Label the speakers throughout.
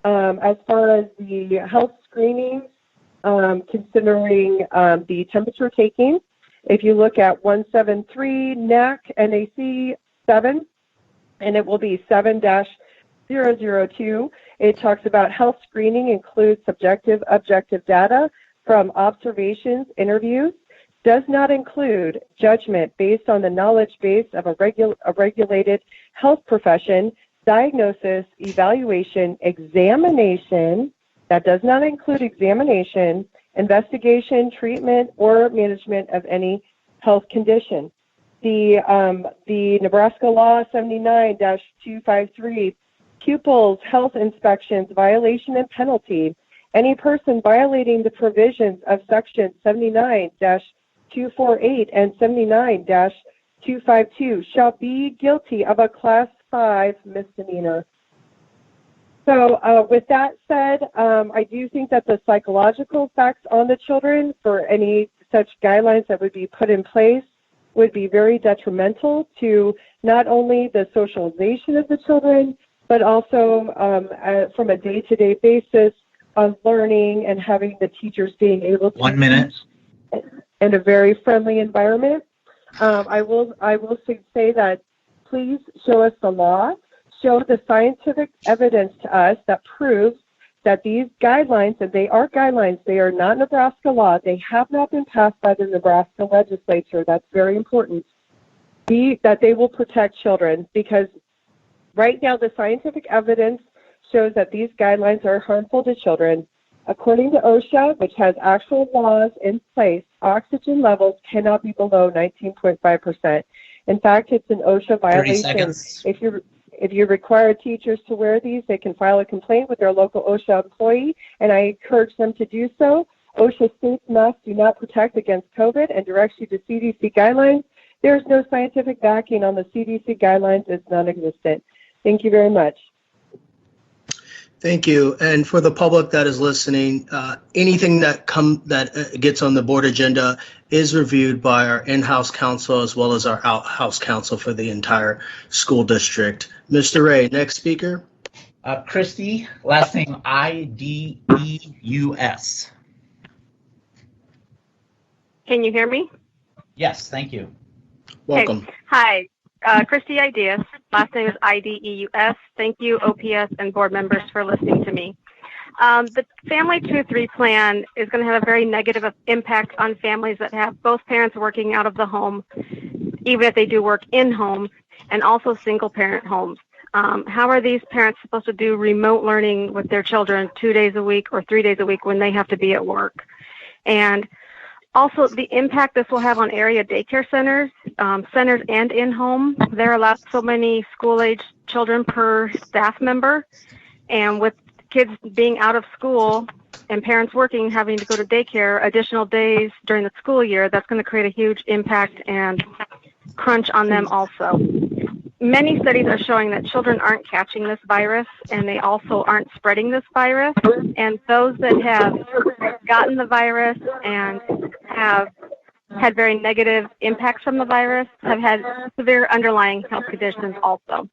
Speaker 1: As far as the health screenings, considering the temperature taking, if you look at 173 NAC 7, and it will be 7-002, it talks about health screening includes subjective, objective data from observations, interviews, does not include judgment based on the knowledge base of a regulated health profession, diagnosis, evaluation, examination, that does not include examination, investigation, treatment, or management of any health condition. The Nebraska Law 79-253, pupils' health inspections, violation and penalty. Any person violating the provisions of Section 79-248 and 79-252 shall be guilty of a Class 5 misdemeanor. So with that said, I do think that the psychological effects on the children for any such guidelines that would be put in place would be very detrimental to not only the socialization of the children, but also from a day-to-day basis of learning and having the teachers being able to
Speaker 2: 1 minute
Speaker 1: in a very friendly environment. I will say that please show us the law, show the scientific evidence to us that proves that these guidelines, and they are guidelines, they are not Nebraska law, they have not been passed by the Nebraska legislature, that's very important, that they will protect children, because right now the scientific evidence shows that these guidelines are harmful to children. According to OSHA, which has actual laws in place, oxygen levels cannot be below 19.5%. In fact, it's an OSHA violation. If you require teachers to wear these, they can file a complaint with their local OSHA employee, and I encourage them to do so. OSHA states masks do not protect against COVID and directs you to CDC guidelines. There is no scientific backing on the CDC guidelines. It's non-existent. Thank you very much.
Speaker 3: Thank you. And for the public that is listening, anything that gets on the board agenda is reviewed by our in-house counsel as well as our out-house counsel for the entire school district. Mr. Ray, next speaker.
Speaker 2: Christy, last name Ideus.
Speaker 4: Can you hear me?
Speaker 2: Yes, thank you.
Speaker 3: Welcome.
Speaker 4: Okay. Hi. Christy Ideas, last name is Ideus. Thank you, OPS and board members, for listening to me. The Family 2-3 plan is going to have a very negative impact on families that have both parents working out of the home, even if they do work in homes, and also single parent homes. How are these parents supposed to do remote learning with their children 2 days a week or 3 days a week when they have to be at work? And also, the impact this will have on area daycare centers and in-home. There are allowed so many school-age children per staff member, and with kids being out of school and parents working, having to go to daycare additional days during the school year, that's going to create a huge impact and crunch on them also. Many studies are showing that children aren't catching this virus, and they also aren't spreading this virus. And those that have gotten the virus and have had very negative impacts from the virus have had severe underlying health conditions also.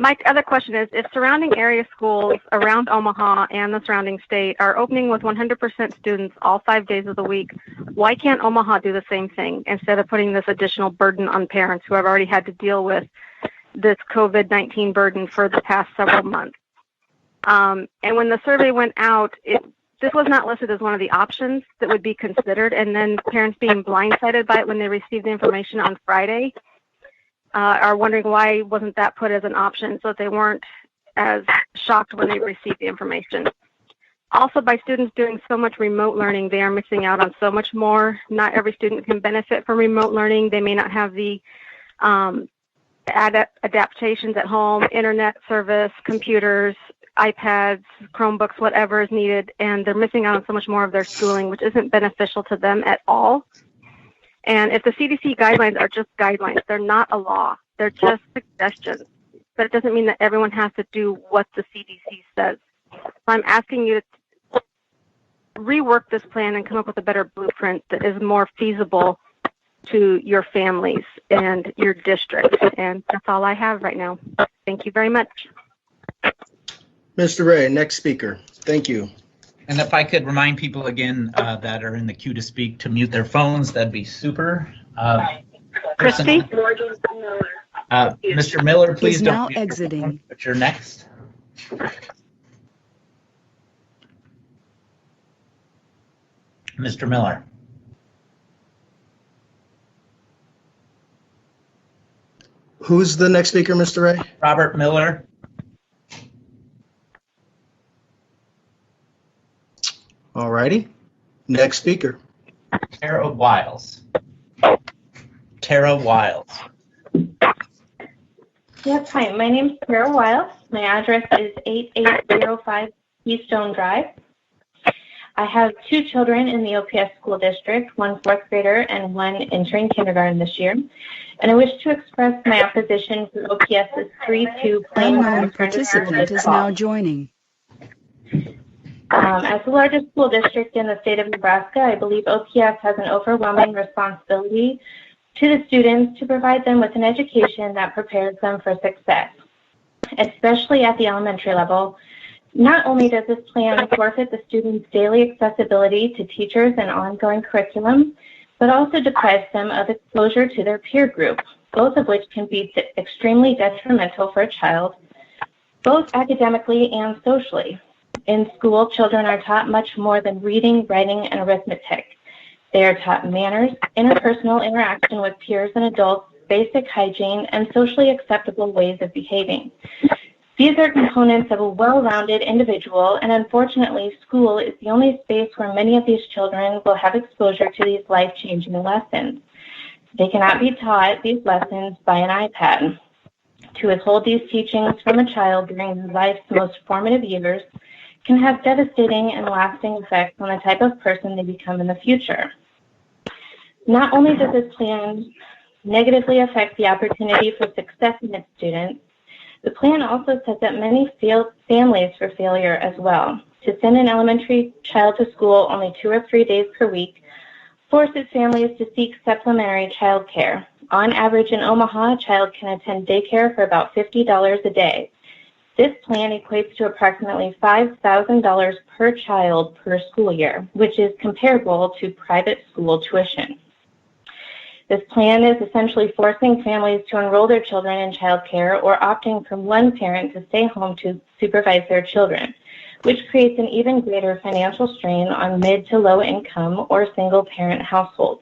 Speaker 4: My other question is, if surrounding area schools around Omaha and the surrounding state are opening with 100% students all 5 days of the week, why can't Omaha do the same thing instead of putting this additional burden on parents who have already had to deal with this COVID-19 burden for the past several months? And when the survey went out, this was not listed as one of the options that would be considered, and then parents being blindsided by it when they received the information on Friday are wondering why wasn't that put as an option so that they weren't as shocked when they received the information. Also, by students doing so much remote learning, they are missing out on so much more. Not every student can benefit from remote learning. They may not have the adaptations at home, internet service, computers, iPads, Chromebooks, whatever is needed, and they're missing out on so much more of their schooling, which isn't beneficial to them at all. And if the CDC guidelines are just guidelines, they're not a law. They're just suggestions. But it doesn't mean that everyone has to do what the CDC says. So I'm asking you to rework this plan and come up with a better blueprint that is more feasible to your families and your district. And that's all I have right now. Thank you very much.
Speaker 3: Mr. Ray, next speaker. Thank you.
Speaker 2: And if I could remind people again that are in the queue to speak to mute their phones, that'd be super.
Speaker 4: Christie?
Speaker 2: Mr. Miller, please
Speaker 5: Is
Speaker 2: don't
Speaker 5: now
Speaker 2: mute your
Speaker 5: exiting.
Speaker 2: phone, but you're next. Mr. Miller.
Speaker 3: Who's the next speaker, Mr. Ray?
Speaker 2: Robert Miller.
Speaker 3: All righty. Next speaker.
Speaker 2: Tara Wiles. Tara Wiles.
Speaker 6: Yes, hi. My name is Tara Wiles. My address is 8805 Keystone Drive. I have 2 children in the OPS school district, one 4th grader and one entering kindergarten this year. And I wish to express my opposition for OPS's 3-2 plan.
Speaker 5: Unknown participant is now joining.
Speaker 6: As the largest school district in the state of Nebraska, I believe OPS has an overwhelming responsibility to the students to provide them with an education that prepares them for success, especially at the elementary level. Not only does this plan forfeit the students' daily accessibility to teachers and ongoing curriculum, but also deprives them of exposure to their peer group, both of which can be extremely detrimental for a child, both academically and socially. In school, children are taught much more than reading, writing, and arithmetic. They are taught manners, interpersonal interaction with peers and adults, basic hygiene, and socially acceptable ways of behaving. These are components of a well-rounded individual, and unfortunately, school is the only space where many of these children will have exposure to these life-changing lessons. They cannot be taught these lessons by an iPad. To withhold these teachings from a child during life's most formative years can have devastating and lasting effects on the type of person they become in the future. Not only does this plan negatively affect the opportunity for success in its students, the plan also sets up many families for failure as well. To send an elementary child to school only 2 or 3 days per week forces families to seek supplementary child care. On average in Omaha, a child can attend daycare for about $50 a day. This plan equates to approximately $5,000 per child per school year, which is comparable to private school tuition. This plan is essentially forcing families to enroll their children in child care or opting for one parent to stay home to supervise their children, which creates an even greater financial strain on mid to low income or single parent households.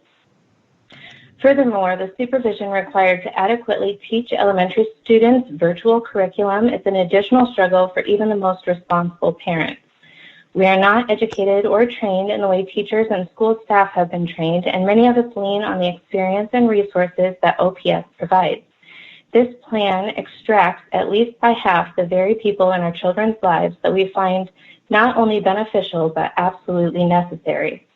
Speaker 6: Furthermore, the supervision required to adequately teach elementary students virtual curriculum is an additional struggle for even the most responsible parents. We are not educated or trained in the way teachers and school staff have been trained, and many of us lean on the experience and resources that OPS provides. This plan extracts at least by half the very people in our children's lives that we find not only beneficial but absolutely necessary.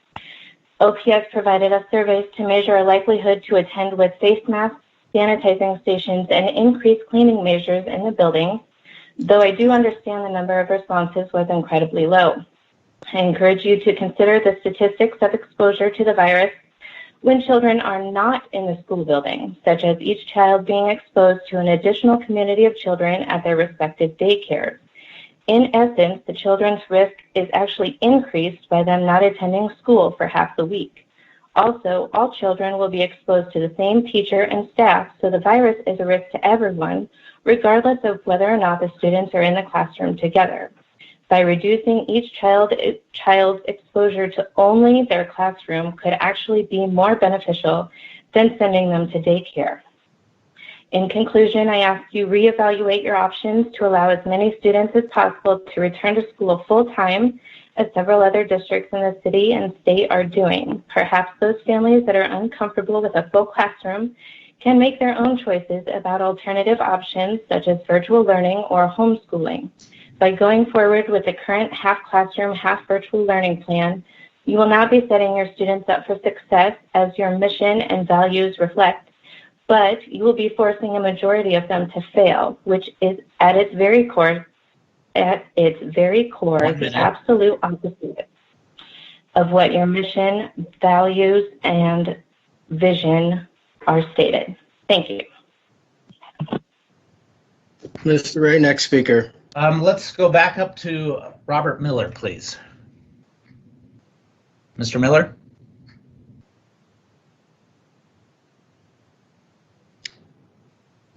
Speaker 6: OPS provided us surveys to measure our likelihood to attend with face masks, sanitizing stations, and increased cleaning measures in the building, though I do understand the number of responses was incredibly low. I encourage you to consider the statistics of exposure to the virus when children are not in the school building, such as each child being exposed to an additional community of children at their respective daycares. In essence, the children's risk is actually increased by them not attending school for half the week. Also, all children will be exposed to the same teacher and staff, so the virus is a risk to everyone, regardless of whether or not the students are in the classroom together. By reducing each child's exposure to only their classroom could actually be more beneficial than sending them to daycare. In conclusion, I ask you reevaluate your options to allow as many students as possible to return to school full-time, as several other districts in the city and state are doing. Perhaps those families that are uncomfortable with a full classroom can make their own choices about alternative options such as virtual learning or homeschooling. By going forward with the current half classroom, half virtual learning plan, you will not be setting your students up for success as your mission and values reflect, but you will be forcing a majority of them to fail, which is at its very core, the absolute opposite of what your mission, values, and vision are stated. Thank you.
Speaker 3: Mr. Ray, next speaker.
Speaker 2: Let's go back up to Robert Miller, please. Mr. Miller?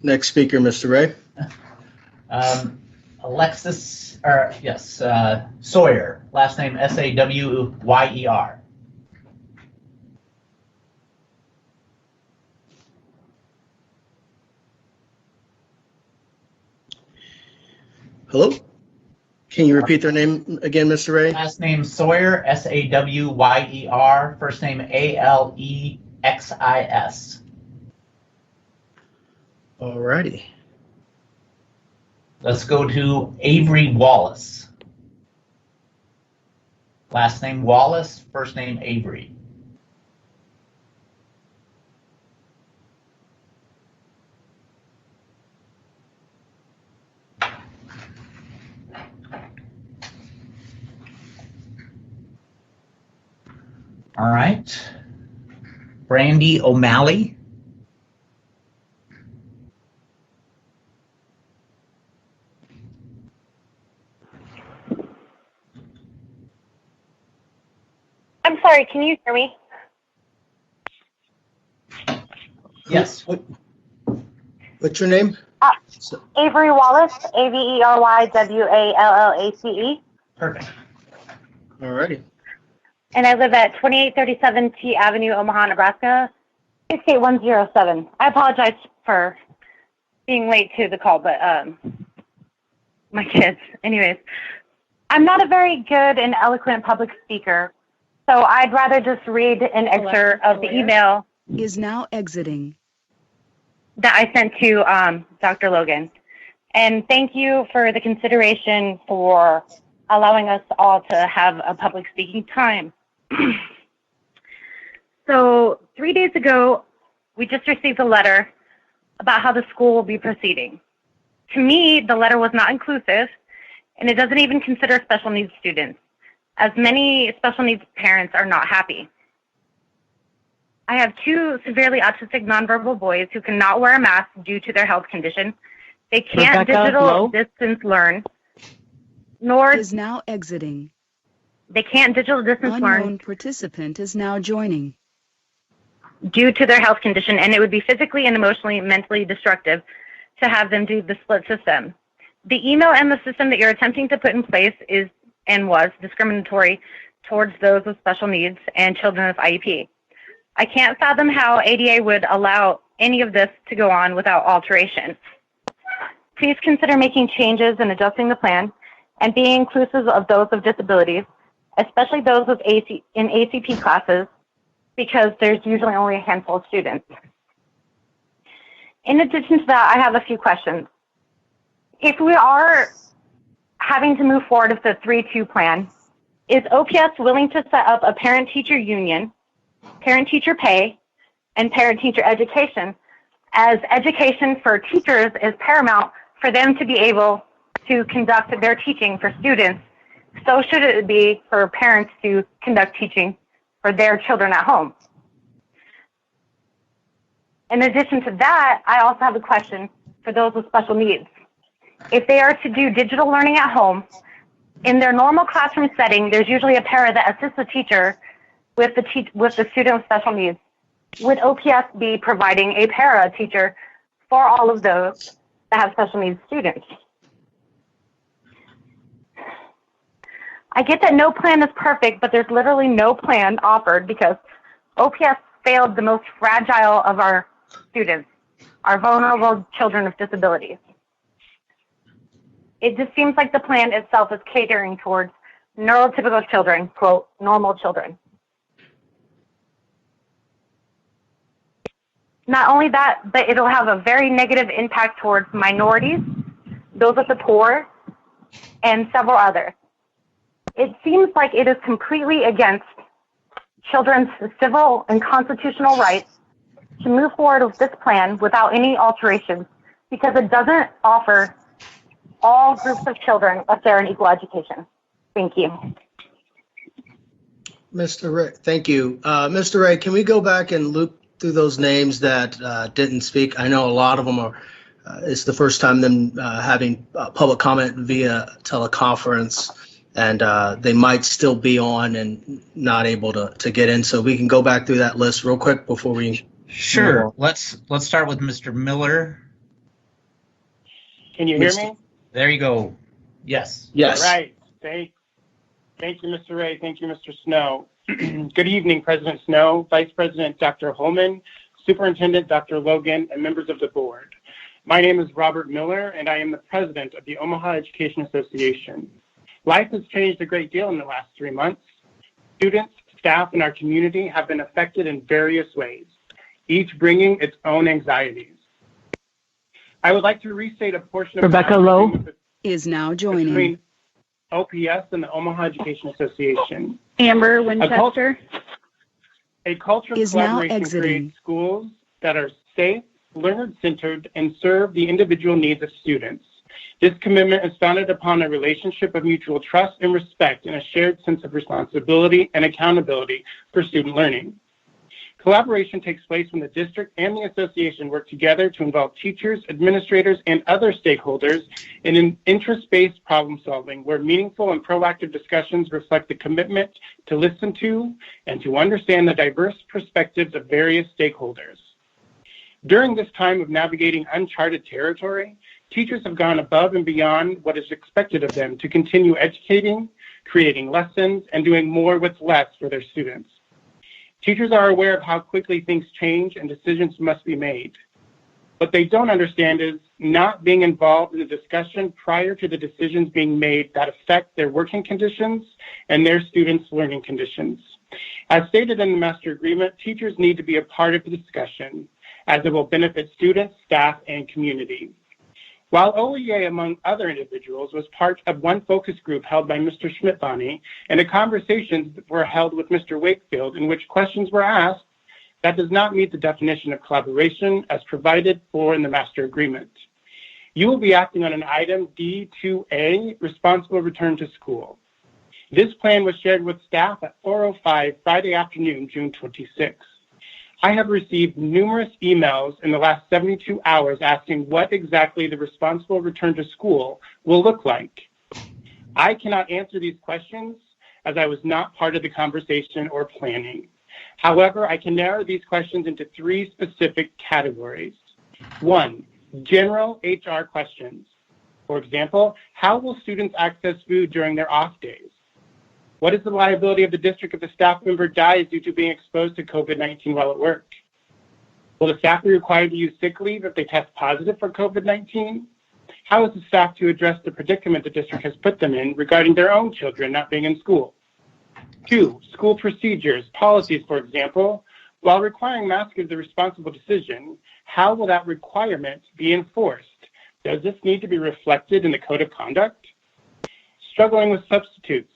Speaker 3: Next speaker, Mr. Ray.
Speaker 2: Alexis, or yes, Sawyer, last name Saweyer.
Speaker 3: Hello? Can you repeat their name again, Mr. Ray?
Speaker 2: Last name Sawyer, Saweyer, first name Alexis.
Speaker 3: All righty.
Speaker 2: Let's go to Avery Wallace. Last name Wallace, first name Avery. All right. Brandy O'Malley.
Speaker 4: I'm sorry, can you hear me?
Speaker 2: Yes.
Speaker 3: What's your name?
Speaker 4: Avery Wallace, AveryWallace.
Speaker 2: Perfect.
Speaker 3: All righty.
Speaker 4: And I live at 2837 T Avenue, Omaha, Nebraska, 68107. I apologize for being late to the call, but my kids. Anyways, I'm not a very good and eloquent public speaker, so I'd rather just read an excerpt of the email
Speaker 5: Is now exiting.
Speaker 4: that I sent to Dr. Logan. And thank you for the consideration for allowing us all to have a public speaking time. So 3 days ago, we just received a letter about how the school will be proceeding. To me, the letter was not inclusive, and it doesn't even consider special needs students, as many special needs parents are not happy. I have 2 severely autistic nonverbal boys who cannot wear a mask due to their health condition. They can't digital distance learn, nor
Speaker 5: Is now exiting.
Speaker 4: they can't digital distance learn
Speaker 5: Unknown participant is now joining.
Speaker 4: due to their health condition, and it would be physically and emotionally, mentally destructive to have them do the split system. The email and the system that you're attempting to put in place is and was discriminatory towards those with special needs and children with IEP. I can't fathom how ADA would allow any of this to go on without alteration. Please consider making changes and adjusting the plan and being inclusive of those with disabilities, especially those with in ACP classes, because there's usually only a handful of students. In addition to that, I have a few questions. If we are having to move forward with the 3-2 plan, is OPS willing to set up a parent-teacher union, parent-teacher pay, and parent-teacher education, as education for teachers is paramount for them to be able to conduct their teaching for students? So should it be for parents to conduct teaching for their children at home. In addition to that, I also have a question for those with special needs. If they are to do digital learning at home, in their normal classroom setting, there's usually a para that assists the teacher with the student with special needs. Would OPS be providing a para teacher for all of those that have special needs students? I get that no plan is perfect, but there's literally no plan offered because OPS failed the most fragile of our students, our vulnerable children with disabilities. It just seems like the plan itself is catering towards neurotypical children, quote, normal children. Not only that, but it'll have a very negative impact towards minorities, those of the poor, and several others. It seems like it is completely against children's civil and constitutional rights to move forward with this plan without any alterations because it doesn't offer all groups of children a fair and equal education. Thank you.
Speaker 3: Mr. Ray, thank you. Mr. Ray, can we go back and loop through those names that didn't speak? I know a lot of them It's the first time them having public comment via teleconference, and they might still be on and not able to get in. So we can go back through that list real quick before we.
Speaker 2: Sure. Let's start with Mr. Miller.
Speaker 7: Can you hear me?
Speaker 2: There you go. Yes.
Speaker 3: Yes.
Speaker 7: All right. Thank you, Mr. Ray. Thank you, Mr. Snow. Good evening, President Snow, Vice President Dr. Holman, Superintendent Dr. Logan, and members of the board. My name is Robert Miller, and I am the president of the Omaha Education Association. Life has changed a great deal in the last 3 months. Students, staff, and our community have been affected in various ways, each bringing its own anxieties. I would like to restate a portion of
Speaker 8: Rebecca Lowe
Speaker 5: Is now joining.
Speaker 7: between OPS and the Omaha Education Association.
Speaker 4: Amber Winchester.
Speaker 7: A culture of
Speaker 5: Is now
Speaker 7: collaboration
Speaker 5: exiting.
Speaker 7: creates schools that are safe, learner-centered, and serve the individual needs of students. This commitment is founded upon a relationship of mutual trust and respect and a shared sense of responsibility and accountability for student learning. Collaboration takes place when the district and the association work together to involve teachers, administrators, and other stakeholders in an interest-based problem solving where meaningful and proactive discussions reflect the commitment to listen to and to understand the diverse perspectives of various stakeholders. During this time of navigating uncharted territory, teachers have gone above and beyond what is expected of them to continue educating, creating lessons, and doing more with less for their students. Teachers are aware of how quickly things change and decisions must be made. What they don't understand is not being involved in the discussion prior to the decisions being made that affect their working conditions and their students' learning conditions. As stated in the master agreement, teachers need to be a part of the discussion as it will benefit students, staff, and community. While OEA, among other individuals, was part of one focus group held by Mr. Schmidt-Bonney, and the conversations were held with Mr. Wakefield in which questions were asked, that does not meet the definition of collaboration as provided for in the master agreement. You will be acting on an item D2A, responsible return to school. This plan was shared with staff at 4:05 Friday afternoon, June 26. I have received numerous emails in the last 72 hours asking what exactly the responsible return to school will look like. I cannot answer these questions as I was not part of the conversation or planning. However, I can narrow these questions into 3 specific categories. 1, general HR questions. For example, how will students access food during their off days? What is the liability of the district if a staff member dies due to being exposed to COVID-19 while at work? Will the staff be required to use sick leave if they test positive for COVID-19? How is the staff to address the predicament the district has put them in regarding their own children not being in school? 2, school procedures, policies, for example. While requiring masks is the responsible decision, how will that requirement be enforced? Does this need to be reflected in the code of conduct? Struggling with substitutes.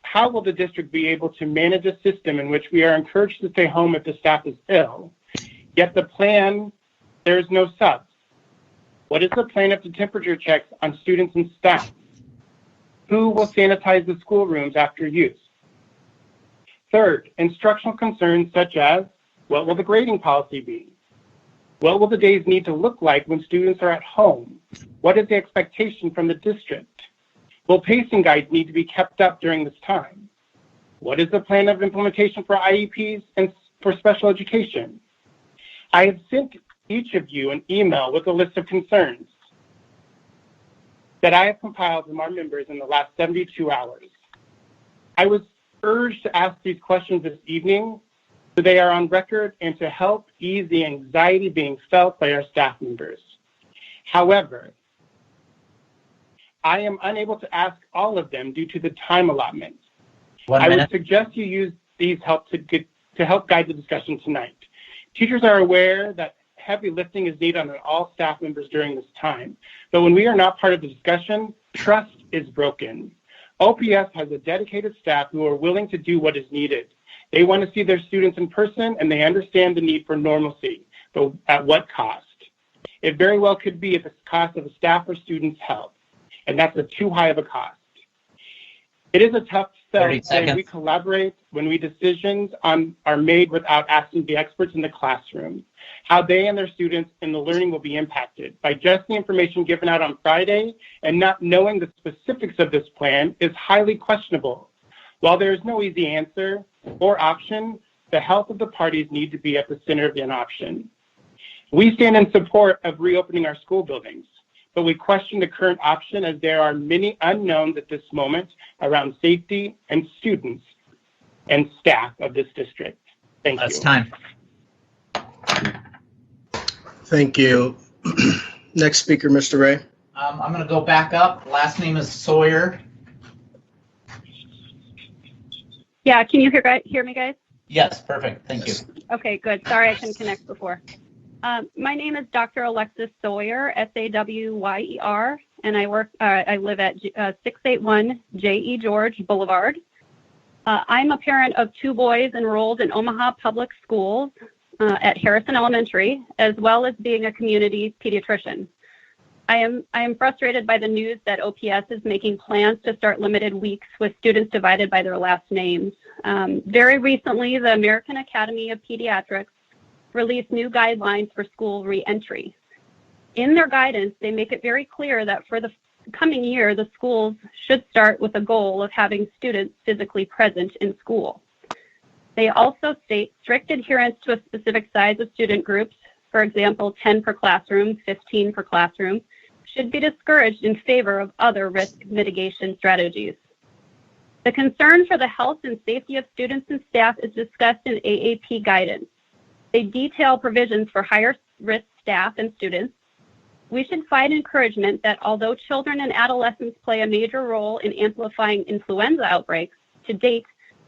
Speaker 7: How will the district be able to manage a system in which we are encouraged to stay home if the staff is ill, yet the plan, there is no subs? What is the plan of the temperature checks on students and staff? Who will sanitize the schoolrooms after use? 3rd, instructional concerns such as, what will the grading policy be? What will the days need to look like when students are at home? What is the expectation from the district? Will pacing guides need to be kept up during this time? What is the plan of implementation for IEPs and for special education? I have sent each of you an email with a list of concerns that I have compiled from our members in the last 72 hours. I was urged to ask these questions this evening so they are on record and to help ease the anxiety being felt by our staff members. However, I am unable to ask all of them due to the time allotment.
Speaker 2: 1
Speaker 7: I would
Speaker 2: minute.
Speaker 7: suggest you use these to help guide the discussion tonight. Teachers are aware that heavy lifting is needed on all staff members during this time, but when we are not part of the discussion, trust is broken. OPS has a dedicated staff who are willing to do what is needed. They want to see their students in person and they understand the need for normalcy, but at what cost? It very well could be at the cost of a staff or student's health, and that's too high of a cost. It is a tough sell
Speaker 2: 30
Speaker 7: when
Speaker 2: seconds.
Speaker 7: we collaborate, when decisions are made without asking the experts in the classroom how they and their students in the learning will be impacted. By just the information given out on Friday and not knowing the specifics of this plan is highly questionable. While there is no easy answer or option, the health of the parties need to be at the center of an option. We stand in support of reopening our school buildings, but we question the current option as there are many unknowns at this moment around safety and students and staff of this district. Thank you.
Speaker 2: That's time.
Speaker 3: Thank you. Next speaker, Mr. Ray.
Speaker 2: I'm going to go back up. Last name is Sawyer.
Speaker 4: Yeah, can you hear me, guys?
Speaker 2: Yes, perfect. Thank you.
Speaker 4: Okay, good. Sorry I couldn't connect before. My name is Dr. Alexis Sawyer, Sawyer, and I live at 681 J.E. George Boulevard. I'm a parent of two boys enrolled in Omaha Public Schools at Harrison Elementary, as well as being a community pediatrician. I am frustrated by the news that OPS is making plans to start limited weeks with students divided by their last names. Very recently, the American Academy of Pediatrics released new guidelines for school reentry. In their guidance, they make it very clear that for the coming year, the schools should start with a goal of having students physically present in school. They also state strict adherence to a specific size of student groups, for example, 10 per classroom, 15 per classroom, should be discouraged in favor of other risk mitigation strategies. The concern for the health and safety of students and staff is discussed in AAP guidance. They detail provisions for higher risk staff and students. We should find encouragement that although children and adolescents play a major role in amplifying influenza outbreaks, to date,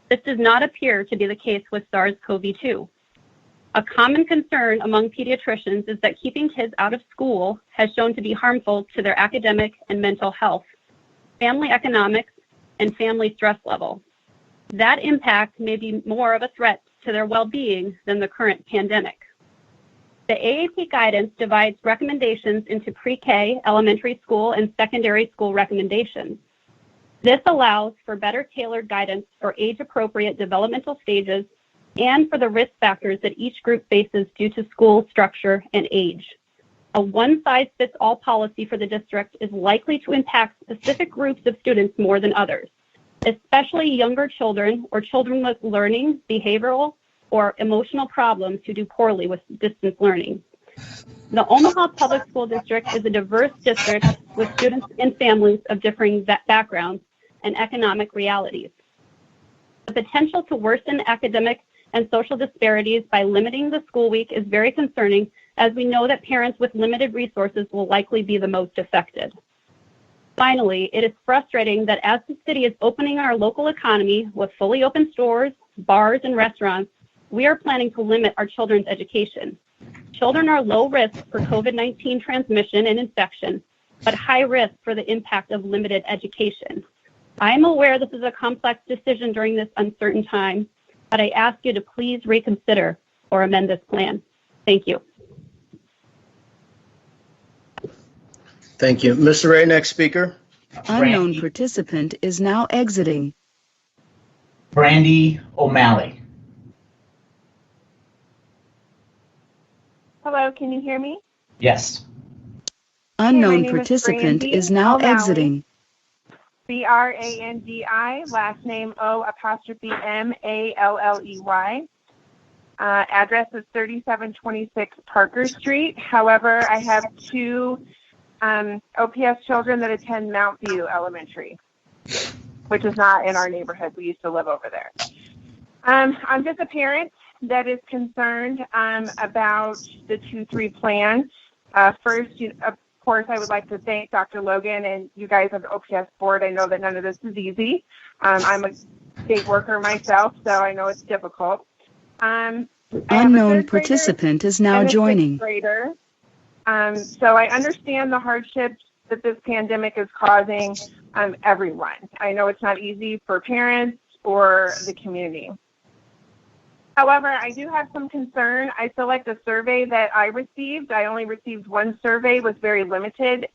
Speaker 4: this does not appear to be the case with SARS-CoV-2. A common concern among pediatricians is that keeping kids out of school has shown to be harmful to their academic and mental health, family economics, and family stress level. That impact may be more of a threat to their well-being than the current pandemic. The AAP guidance divides recommendations into pre-K, elementary school, and secondary school recommendations. This allows for better tailored guidance for age-appropriate developmental stages and for the risk factors that each group faces due to school structure and age. A one-size-fits-all policy for the district is likely to impact specific groups of students more than others, especially younger children or children with learning, behavioral, or emotional problems who do poorly with distance learning. The Omaha Public School District is a diverse district with students and families of differing backgrounds and economic realities. The potential to worsen academic and social disparities by limiting the school week is very concerning, as we know that parents with limited resources will likely be the most affected. Finally, it is frustrating that as the city is opening our local economy with fully open stores, bars, and restaurants, we are planning to limit our children's education. Children are low risk for COVID-19 transmission and infection, but high risk for the impact of limited education. I am aware this is a complex decision during this uncertain time, but I ask you to please reconsider or amend this plan. Thank you.
Speaker 3: Thank you. Mr. Ray, next speaker.
Speaker 5: Unknown
Speaker 2: Brandy-
Speaker 5: participant is now exiting.
Speaker 2: Brandy O'Malley.
Speaker 8: Hello, can you hear me?
Speaker 2: Yes.
Speaker 5: Unknown
Speaker 8: name is
Speaker 5: participant
Speaker 8: Brandy
Speaker 5: is now
Speaker 8: O'Malley.
Speaker 5: exiting.
Speaker 8: Brandi, last name O''Malley. Address is 3726 Parker Street. However, I have two OPS children that attend Mount View Elementary, which is not in our neighborhood. We used to live over there. I'm just a parent that is concerned about the 2-3 plan. First, of course, I would like to thank Dr. Logan and you guys on the OPS board. I know that none of this is easy. I'm a state worker myself, so I know it's difficult.
Speaker 5: Unknown participant is now joining.
Speaker 8: Grader. So I understand the hardships that this pandemic is causing everyone. I know it's not easy for parents or the community. However, I do have some concern. I feel like the survey that I received, I only received one survey, was very limited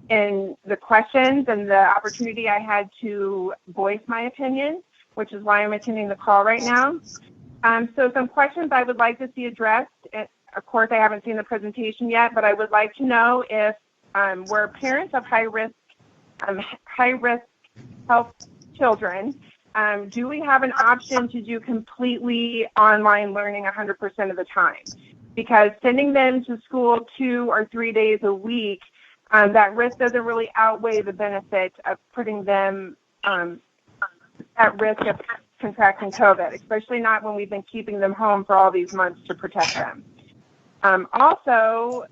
Speaker 8: in the questions and the opportunity I had to voice my opinion, which is why I'm attending the call right now. So some questions I would like to see addressed. Of course, I haven't seen the presentation yet, but I would like to know if we're parents of high-risk health children, do we have an option to do completely online learning 100% of the time? Because sending them to school 2 or 3 days a week, that risk doesn't really outweigh the benefit of putting them at risk of contracting COVID, especially not when we've been keeping them home for all these months to protect them. Also,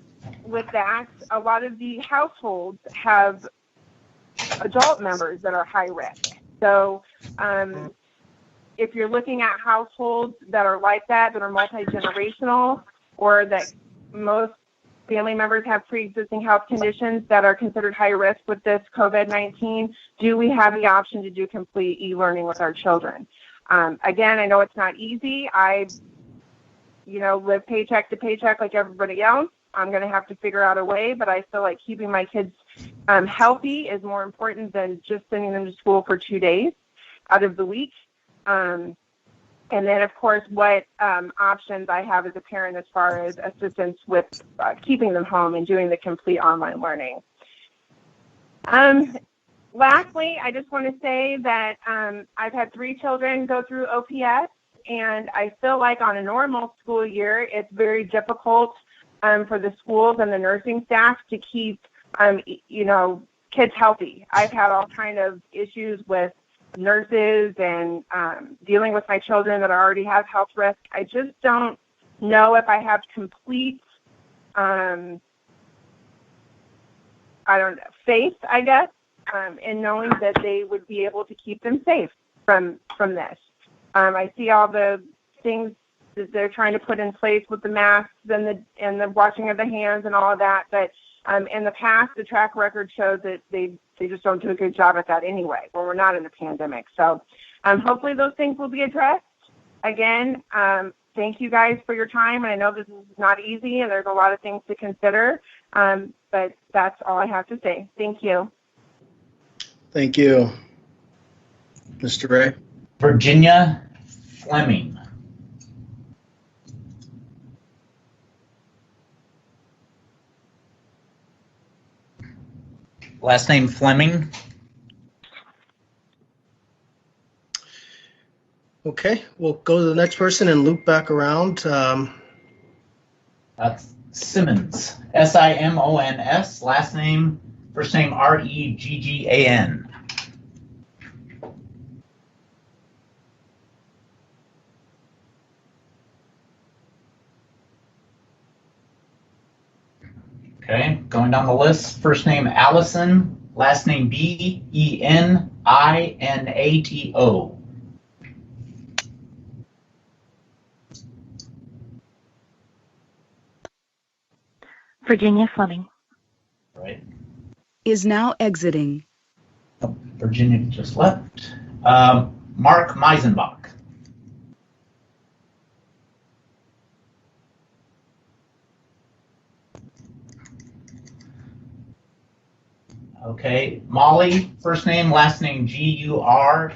Speaker 8: with that, a lot of the households have adult members that are high risk. So if you're looking at households that are like that are multi-generational, or that most family members have pre-existing health conditions that are considered high risk with this COVID-19, do we have the option to do complete e-learning with our children? Again, I know it's not easy. I live paycheck to paycheck like everybody else. I'm going to have to figure out a way, but I feel like keeping my kids healthy is more important than just sending them to school for 2 days out of the week. And then, of course, what options I have as a parent as far as assistance with keeping them home and doing the complete online learning. Lastly, I just want to say that I've had 3 children go through OPS, and I feel like on a normal school year, it's very difficult for the schools and the nursing staff to keep, kids healthy. I've had all kind of issues with nurses and dealing with my children that already have health risk. I just don't know if I have complete, faith, I guess, in knowing that they would be able to keep them safe from this. I see all the things that they're trying to put in place with the masks and the washing of the hands and all of that, but in the past, the track record shows that they just don't do a good job at that anyway, when we're not in a pandemic. So hopefully those things will be addressed. Again, thank you guys for your time, and I know this is not easy, and there's a lot of things to consider, but that's all I have to say. Thank you.
Speaker 3: Thank you. Mr. Ray?
Speaker 2: Virginia Fleming. Last name Fleming.
Speaker 3: Okay, we'll go to the next person and loop back around.
Speaker 2: That's Simmons. Simons. First name Reggan. Okay, going down the list. First name Allison, last name Beninato.
Speaker 9: Virginia Fleming.
Speaker 2: Right.
Speaker 5: Is now exiting.
Speaker 2: Oh, Virginia just left. Mark Meisenbach. Okay, Molly, first name, last name Gurnicz.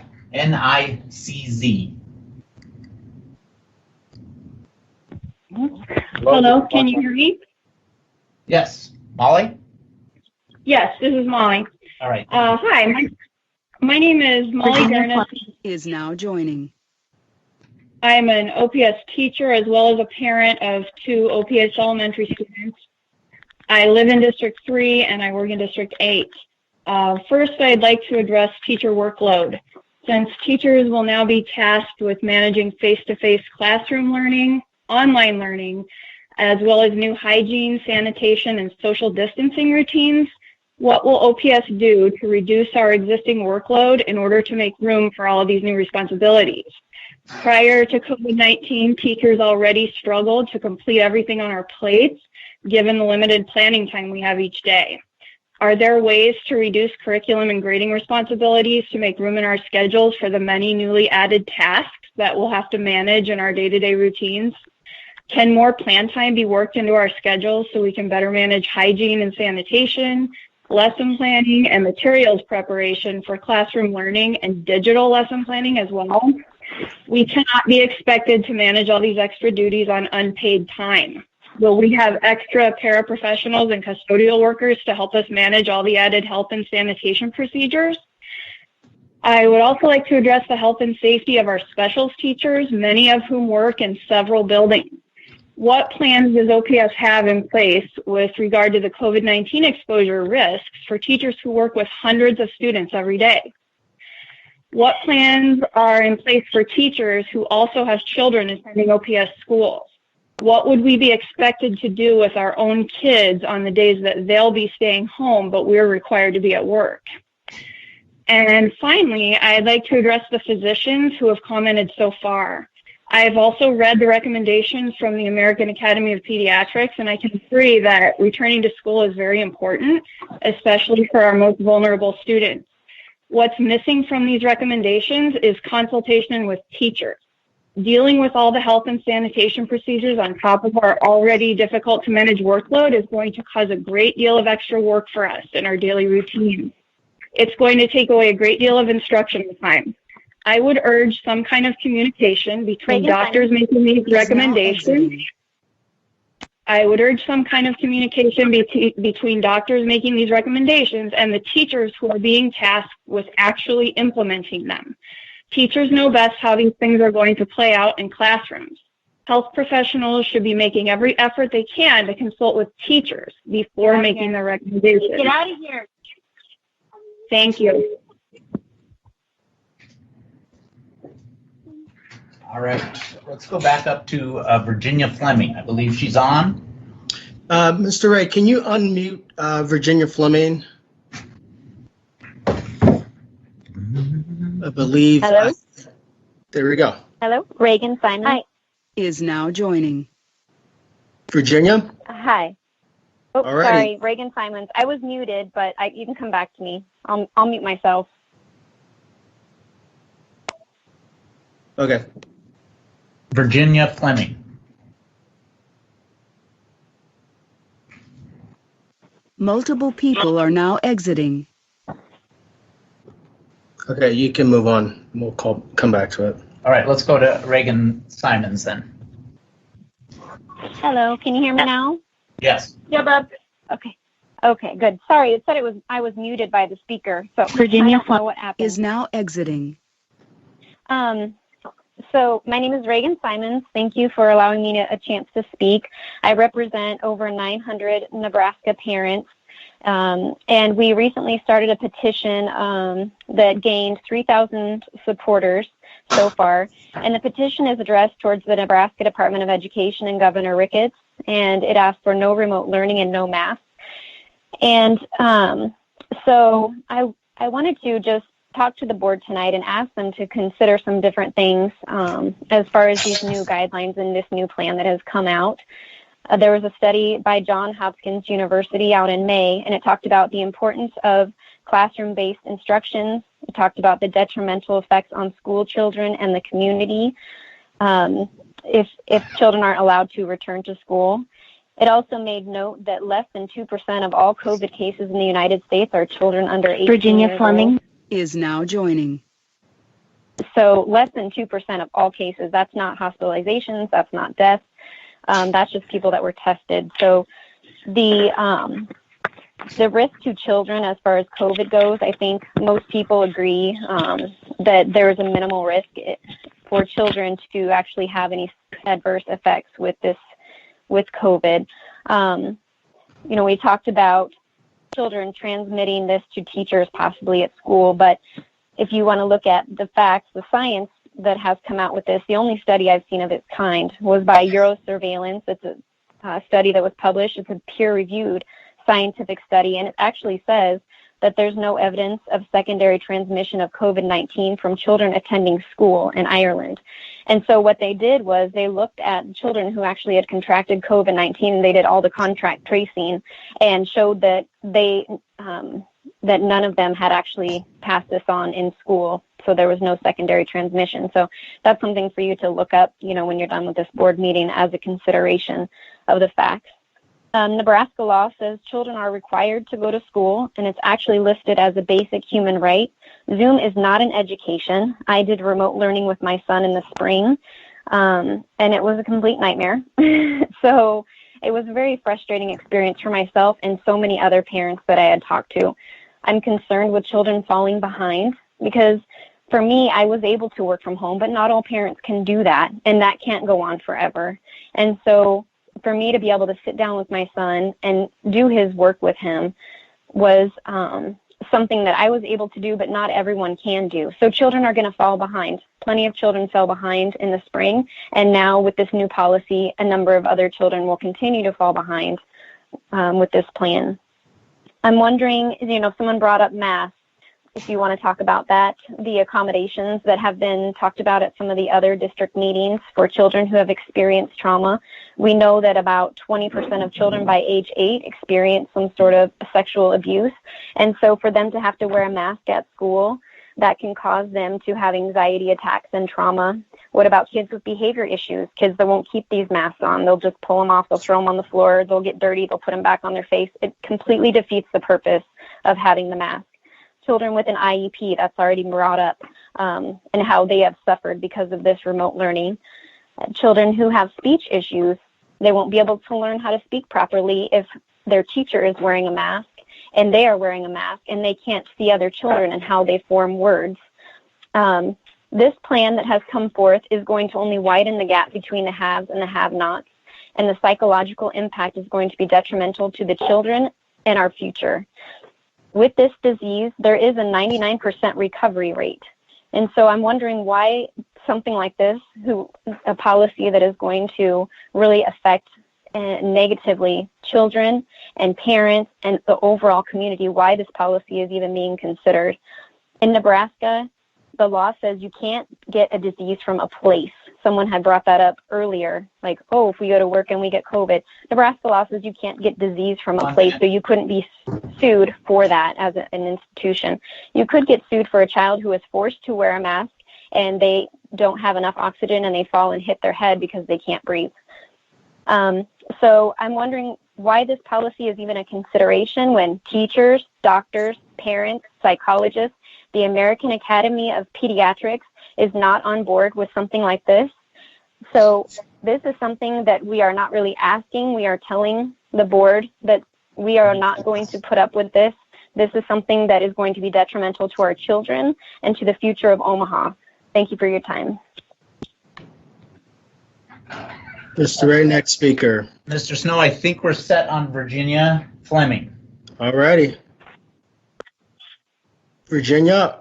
Speaker 10: Hello, can you hear me?
Speaker 2: Yes, Molly?
Speaker 10: Yes, this is Molly.
Speaker 2: All right.
Speaker 10: Hi, my name is Molly Gurnicz.
Speaker 5: Is now joining.
Speaker 10: I'm an OPS teacher as well as a parent of 2 OPS elementary students. I live in District 3 and I work in District 8. First, I'd like to address teacher workload. Since teachers will now be tasked with managing face-to-face classroom learning, online learning, as well as new hygiene, sanitation, and social distancing routines, what will OPS do to reduce our existing workload in order to make room for all of these new responsibilities? Prior to COVID-19, teachers already struggled to complete everything on our plates, given the limited planning time we have each day. Are there ways to reduce curriculum and grading responsibilities to make room in our schedules for the many newly added tasks? that we'll have to manage in our day-to-day routines? Can more plan time be worked into our schedules so we can better manage hygiene and sanitation, lesson planning, and materials preparation for classroom learning and digital lesson planning as well? We cannot be expected to manage all these extra duties on unpaid time. Will we have extra paraprofessionals and custodial workers to help us manage all the added health and sanitation procedures? I would also like to address the health and safety of our specials teachers, many of whom work in several buildings. What plans does OPS have in place with regard to the COVID-19 exposure risks for teachers who work with hundreds of students every day? What plans are in place for teachers who also have children attending OPS schools? What would we be expected to do with our own kids on the days that they'll be staying home, but we're required to be at work? And finally, I'd like to address the physicians who have commented so far. I've also read the recommendations from the American Academy of Pediatrics, and I can agree that returning to school is very important, especially for our most vulnerable students. What's missing from these recommendations is consultation with teachers. Dealing with all the health and sanitation procedures on top of our already difficult to manage workload is going to cause a great deal of extra work for us in our daily routine. It's going to take away a great deal of instruction time. I would urge some kind of communication between doctors making these recommendations. I would urge some kind of communication between doctors making these recommendations and the teachers who are being tasked with actually implementing them. Teachers know best how these things are going to play out in classrooms. Health professionals should be making every effort they can to consult with teachers before making their recommendations.
Speaker 6: Get out of here.
Speaker 10: Thank you.
Speaker 2: All right, let's go back up to Virginia Fleming. I believe she's on.
Speaker 3: Mr. Ray, can you unmute Virginia Fleming? I believe.
Speaker 9: Hello?
Speaker 3: There we go.
Speaker 9: Hello, Reagan Simon. Hi.
Speaker 5: Is now joining.
Speaker 3: Virginia?
Speaker 9: Hi. Oh,
Speaker 3: All right.
Speaker 9: sorry, Reagan Simons. I was muted, but you can come back to me. I'll mute myself.
Speaker 3: Okay.
Speaker 2: Virginia Fleming.
Speaker 5: Multiple people are now exiting.
Speaker 3: Okay, you can move on. We'll come back to it.
Speaker 2: All right, let's go to Reagan Simons then.
Speaker 9: Hello, can you hear me now?
Speaker 2: Yes.
Speaker 9: Yeah, Bob. Okay. Okay, good. Sorry, it said I was muted by the speaker, so
Speaker 5: Virginia
Speaker 9: I don't know what happened.
Speaker 5: Is now exiting.
Speaker 9: So my name is Reagan Simons. Thank you for allowing me a chance to speak. I represent over 900 Nebraska parents, and we recently started a petition that gained 3,000 supporters so far. And the petition is addressed towards the Nebraska Department of Education and Governor Ricketts, and it asks for no remote learning and no masks. And so I wanted to just talk to the board tonight and ask them to consider some different things as far as these new guidelines and this new plan that has come out. There was a study by Johns Hopkins University out in May, and it talked about the importance of classroom-based instructions. It talked about the detrimental effects on school children and the community if children aren't allowed to return to school. It also made note that less than 2% of all COVID cases in the United States are children under 18 Virginia years Fleming. old.
Speaker 5: Is now joining.
Speaker 9: So less than 2% of all cases. That's not hospitalizations. That's not deaths. That's just people that were tested. So the risk to children as far as COVID goes, I think most people agree that there is a minimal risk for children to actually have any adverse effects with COVID. We talked about children transmitting this to teachers possibly at school, but if you want to look at the facts, the science that has come out with this, the only study I've seen of its kind was by Eurosurveillance. It's a study that was published. It's a peer-reviewed scientific study, and it actually says that there's no evidence of secondary transmission of COVID-19 from children attending school in Ireland. And so what they did was they looked at children who actually had contracted COVID-19, and they did all the contact tracing and showed that they that none of them had actually passed this on in school. So there was no secondary transmission. So that's something for you to look up, when you're done with this board meeting as a consideration of the facts. Nebraska law says children are required to go to school, and it's actually listed as a basic human right. Zoom is not an education. I did remote learning with my son in the spring, and it was a complete nightmare. So it was a very frustrating experience for myself and so many other parents that I had talked to. I'm concerned with children falling behind because for me, I was able to work from home, but not all parents can do that, and that can't go on forever. And so for me to be able to sit down with my son and do his work with him was something that I was able to do, but not everyone can do. So children are going to fall behind. Plenty of children fell behind in the spring, and now with this new policy, a number of other children will continue to fall behind with this plan. I'm wondering, someone brought up masks. If you want to talk about that, the accommodations that have been talked about at some of the other district meetings for children who have experienced trauma. We know that about 20% of children by age 8 experience some sort of sexual abuse. And so for them to have to wear a mask at school, that can cause them to have anxiety attacks and trauma. What about kids with behavior issues? Kids that won't keep these masks on. They'll just pull them off. They'll throw them on the floor. They'll get dirty. They'll put them back on their face. It completely defeats the purpose of having the mask. Children with an IEP, that's already brought up, and how they have suffered because of this remote learning. Children who have speech issues, they won't be able to learn how to speak properly if their teacher is wearing a mask and they are wearing a mask and they can't see other children and how they form words. This plan that has come forth is going to only widen the gap between the haves and the have-nots, and the psychological impact is going to be detrimental to the children and our future. With this disease, there is a 99% recovery rate. And so I'm wondering why something like this, a policy that is going to really affect negatively children and parents and the overall community, why this policy is even being considered. In Nebraska, the law says you can't get a disease from a place. Someone had brought that up earlier, like, if we go to work and we get COVID. Nebraska law says you can't get disease from a place, so you couldn't be sued for that as an institution. You could get sued for a child who is forced to wear a mask and they don't have enough oxygen and they fall and hit their head because they can't breathe. So I'm wondering why this policy is even a consideration when teachers, doctors, parents, psychologists, the American Academy of Pediatrics is not on board with something like this. So this is something that we are not really asking. We are telling the board that we are not going to put up with this. This is something that is going to be detrimental to our children and to the future of Omaha. Thank you for your time.
Speaker 3: Mr. Ray, next speaker.
Speaker 2: Mr. Snow, I think we're set on Virginia Fleming.
Speaker 3: All righty. Virginia.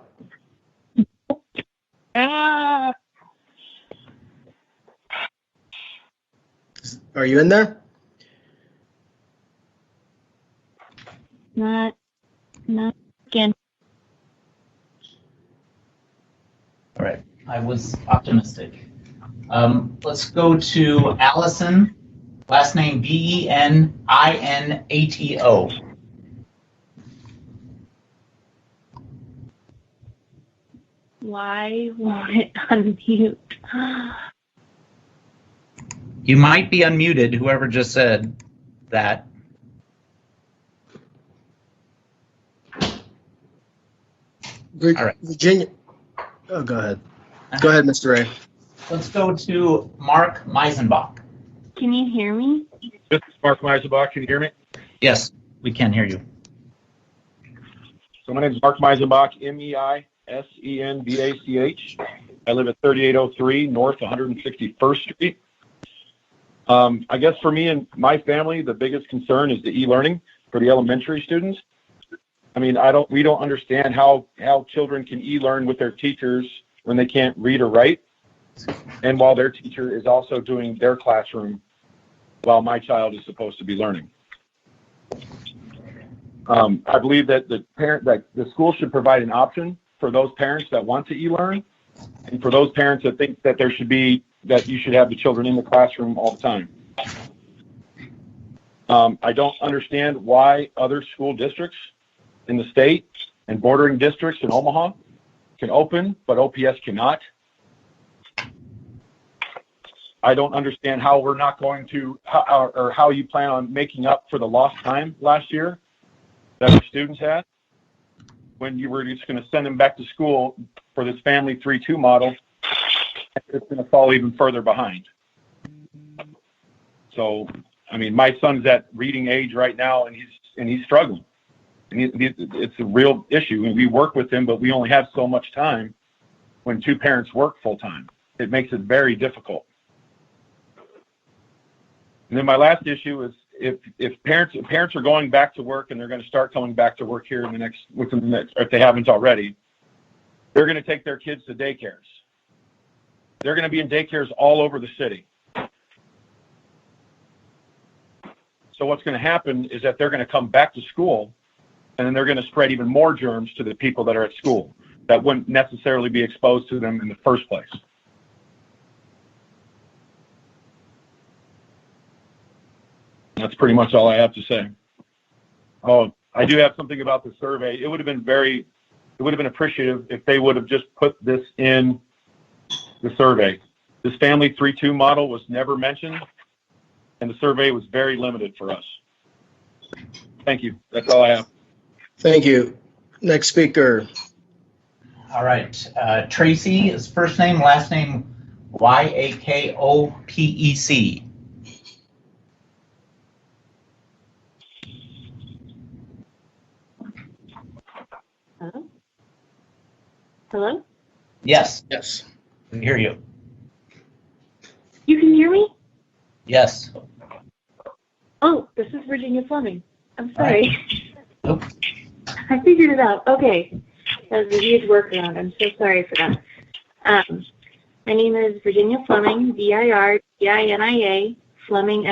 Speaker 3: Are you in there?
Speaker 10: Not again.
Speaker 2: All right, I was optimistic. Let's go to Allison, last name Beninato.
Speaker 10: Why won't it unmute?
Speaker 2: You might be unmuted, whoever just said that. All right.
Speaker 3: Virginia. Oh, go ahead. Go ahead, Mr. Ray.
Speaker 2: Let's go to Mark Meisenbach.
Speaker 10: Can you hear me?
Speaker 11: This is Mark Meisenbach. Can you hear me?
Speaker 2: Yes, we can hear you.
Speaker 11: So my name is Mark Meisenbach, Meisenbach. I live at 3803 North 161st Street. I guess for me and my family, the biggest concern is the e-learning for the elementary students. I mean, we don't understand how children can e-learn with their teachers when they can't read or write, and while their teacher is also doing their classroom while my child is supposed to be learning. I believe that the school should provide an option for those parents that want to e-learn, and for those parents that think that you should have the children in the classroom all the time. I don't understand why other school districts in the state and bordering districts in Omaha can open, but OPS cannot. I don't understand how we're not going to, or how you plan on making up for the lost time last year that our students had when you were just going to send them back to school for this family 3-2 model. It's going to fall even further behind. So, I mean, my son's at reading age right now, and he's struggling. And it's a real issue. And we work with him, but we only have so much time when two parents work full time. It makes it very difficult. And then my last issue is if parents are going back to work and they're going to start coming back to work here within the next, if they haven't already, they're going to take their kids to daycares. They're going to be in daycares all over the city. So what's going to happen is that they're going to come back to school, and then they're going to spread even more germs to the people that are at school that wouldn't necessarily be exposed to them in the first place. That's pretty much all I have to say. Oh, I do have something about the survey. It would have been appreciative if they would have just put this in the survey. This family 3-2 model was never mentioned, and the survey was very limited for us. Thank you. That's all I have.
Speaker 3: Thank you. Next speaker.
Speaker 2: All right. Tracy is first name, last name Yakopec.
Speaker 12: Hello?
Speaker 2: Yes.
Speaker 3: Yes.
Speaker 2: We hear you.
Speaker 12: You can hear me?
Speaker 2: Yes.
Speaker 12: Oh, this is Virginia Fleming. I'm sorry.
Speaker 2: Nope.
Speaker 12: I figured it out. Okay. That was a huge workaround. I'm so sorry for that. My name is Virginia Fleming, Virginia, Fleming, Fleming,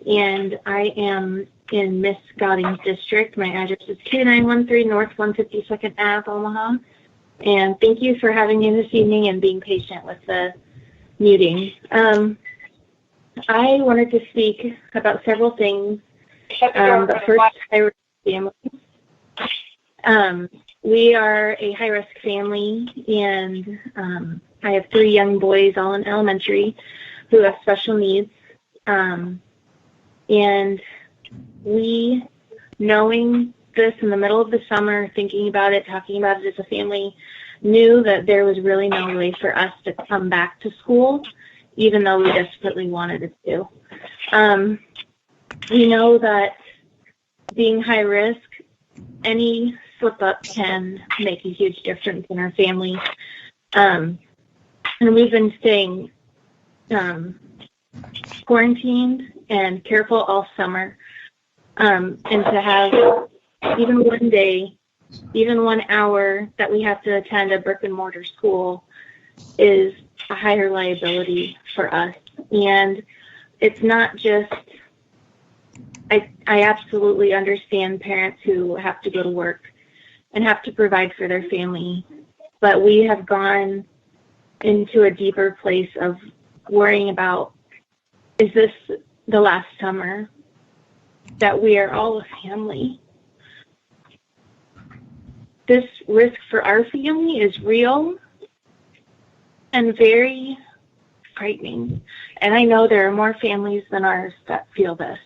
Speaker 12: and I am in Miss Godding's district. My address is 2913 North 152nd Ave, Omaha. And thank you for having me this evening and being patient with the meeting. I wanted to speak about several things. But first, high-risk families. We are a high-risk family, and I have 3 young boys, all in elementary, who have special needs. And we, knowing this in the middle of the summer, thinking about it, talking about it as a family, knew that there was really no way for us to come back to school, even though we desperately wanted it to. We know that being high risk, any slip up can make a huge difference in our family. And we've been staying quarantined and careful all summer. And to have even one day, even 1 hour that we have to attend a brick and mortar school is a higher liability for us. And it's not just, I absolutely understand parents who have to go to work and have to provide for their family, but we have gone into a deeper place of worrying about, is this the last summer that we are all a family? This risk for our family is real and very frightening. And I know there are more families than ours that feel this.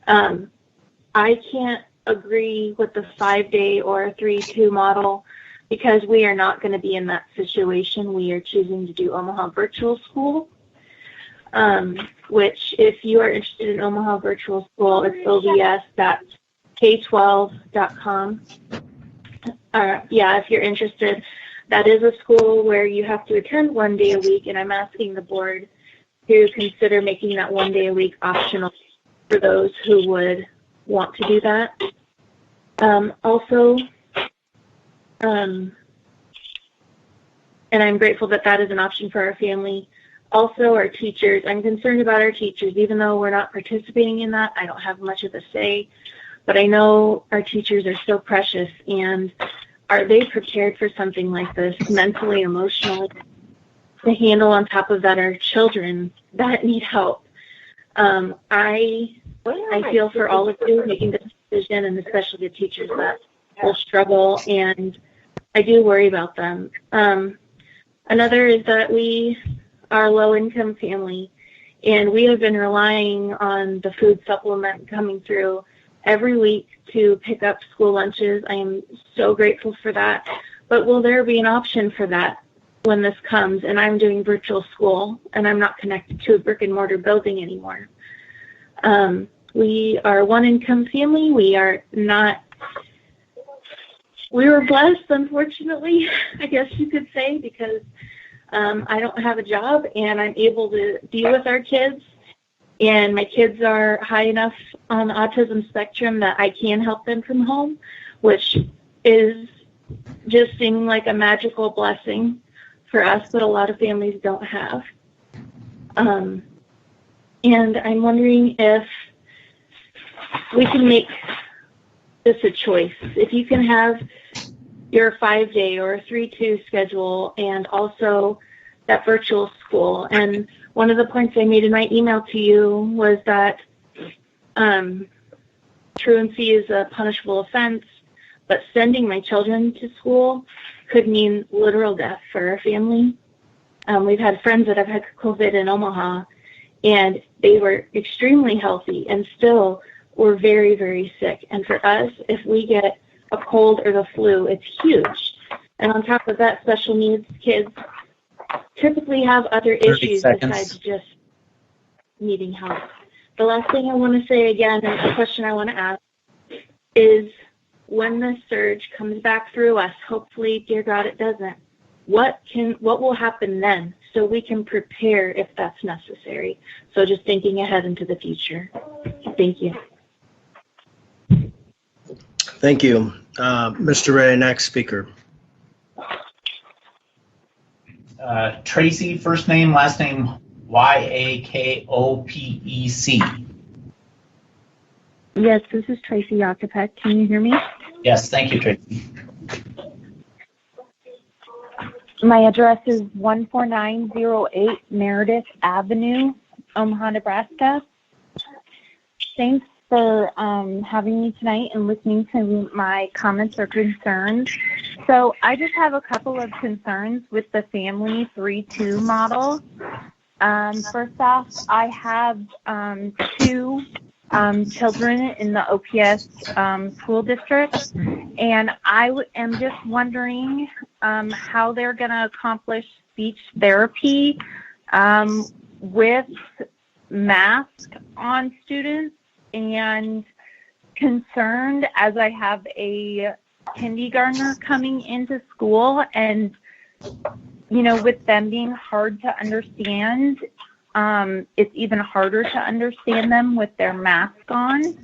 Speaker 12: I can't agree with the 5-day or 3-2 model because we are not going to be in that situation. We are choosing to do Omaha Virtual School, which if you are interested in Omaha Virtual School, it's obs.k12.com. If you're interested, that is a school where you have to attend 1 day a week, and I'm asking the board to consider making that 1 day a week optional for those who would want to do that. And I'm grateful that that is an option for our family. Also, our teachers, I'm concerned about our teachers. Even though we're not participating in that, I don't have much of a say. But I know our teachers are so precious, and are they prepared for something like this mentally, emotionally, to handle on top of that our children that need help? I feel for all of you making this vision and the special ed teachers that will struggle, and I do worry about them. Another is that we are a low-income family, and we have been relying on the food supplement coming through every week to pick up school lunches. I am so grateful for that. But will there be an option for that when this comes and I'm doing virtual school and I'm not connected to a brick and mortar building anymore? We are a one-income family. We were blessed, unfortunately, I guess you could say, because I don't have a job and I'm able to be with our kids. And my kids are high enough on the autism spectrum that I can help them from home, which is just seeming like a magical blessing for us, but a lot of families don't have. And I'm wondering if we can make this a choice. If you can have your 5-day or a 3-2 schedule and also that virtual school. And one of the points I made in my email to you was that truancy is a punishable offense, but sending my children to school could mean literal death for our family. We've had friends that have had COVID in Omaha, and they were extremely healthy and still were very, very sick. And for us, if we get a cold or the flu, it's huge. And on top of that, special needs kids typically have other issues besides just needing help. The last thing I want to say again, and the question I want to ask, is when the surge comes back through us, hopefully, dear God, it doesn't, what will happen then so we can prepare if that's necessary? So just thinking ahead into the future. Thank you.
Speaker 3: Thank you. Mr. Ray, next speaker.
Speaker 2: Tracy, first name, last name, Yakopec.
Speaker 13: Yes, this is Tracy Yakopec. Can you hear me?
Speaker 2: Yes, thank you, Tracy.
Speaker 13: My address is 14908 Meredith Avenue, Omaha, Nebraska. Thanks for having me tonight and listening to my comments or concerns. So I just have a couple of concerns with the family 3-2 model. First off, I have 2 children in the OPS school district, and I am just wondering how they're going to accomplish speech therapy with masks on students, and concerned as I have a kindergartner coming into school, and with them being hard to understand, it's even harder to understand them with their mask on.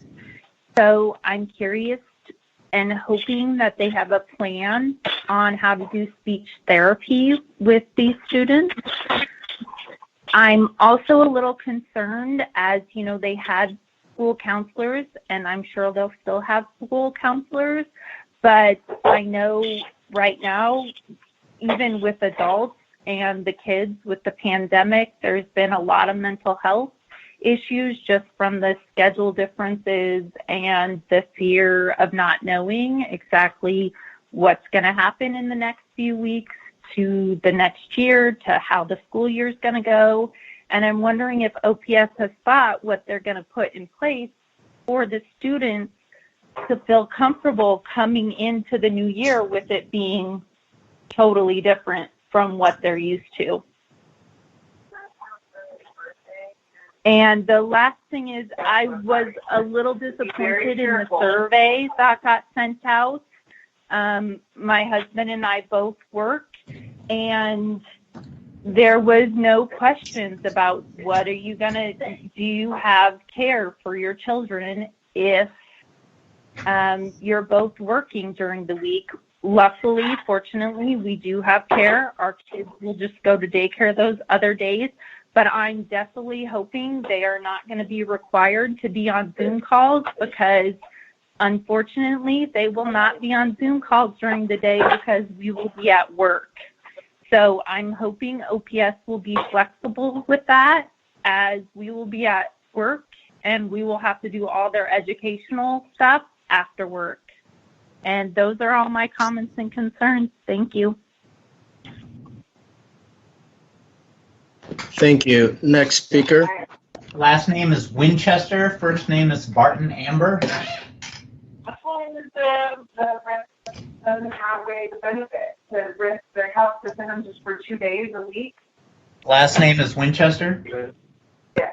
Speaker 13: So I'm curious and hoping that they have a plan on how to do speech therapy with these students. I'm also a little concerned, as they had school counselors, and I'm sure they'll still have school counselors, but I know right now, even with adults and the kids with the pandemic, there's been a lot of mental health issues just from the schedule differences and the fear of not knowing exactly what's going to happen in the next few weeks to the next year, to how the school year is going to go. And I'm wondering if OPS has thought what they're going to put in place for the students to feel comfortable coming into the new year with it being totally different from what they're used to. And the last thing is, I was a little disappointed in the survey that got sent out. My husband and I both work, and there was no questions about what are you going to do. You have care for your children if you're both working during the week. Luckily, fortunately, we do have care. Our kids will just go to daycare those other days, but I'm definitely hoping they are not going to be required to be on Zoom calls, because unfortunately, they will not be on Zoom calls during the day because we will be at work. So I'm hoping OPS will be flexible with that, as we will be at work and we will have to do all their educational stuff
Speaker 14: after work. And those are all my comments and concerns. Thank you.
Speaker 3: Thank you. Next speaker.
Speaker 2: Last name is Winchester. First name is Barton Amber.
Speaker 8: As long as the rest doesn't outweigh the benefit to risk their health to send them just for 2 days a week.
Speaker 2: Last name is Winchester.
Speaker 8: Yeah.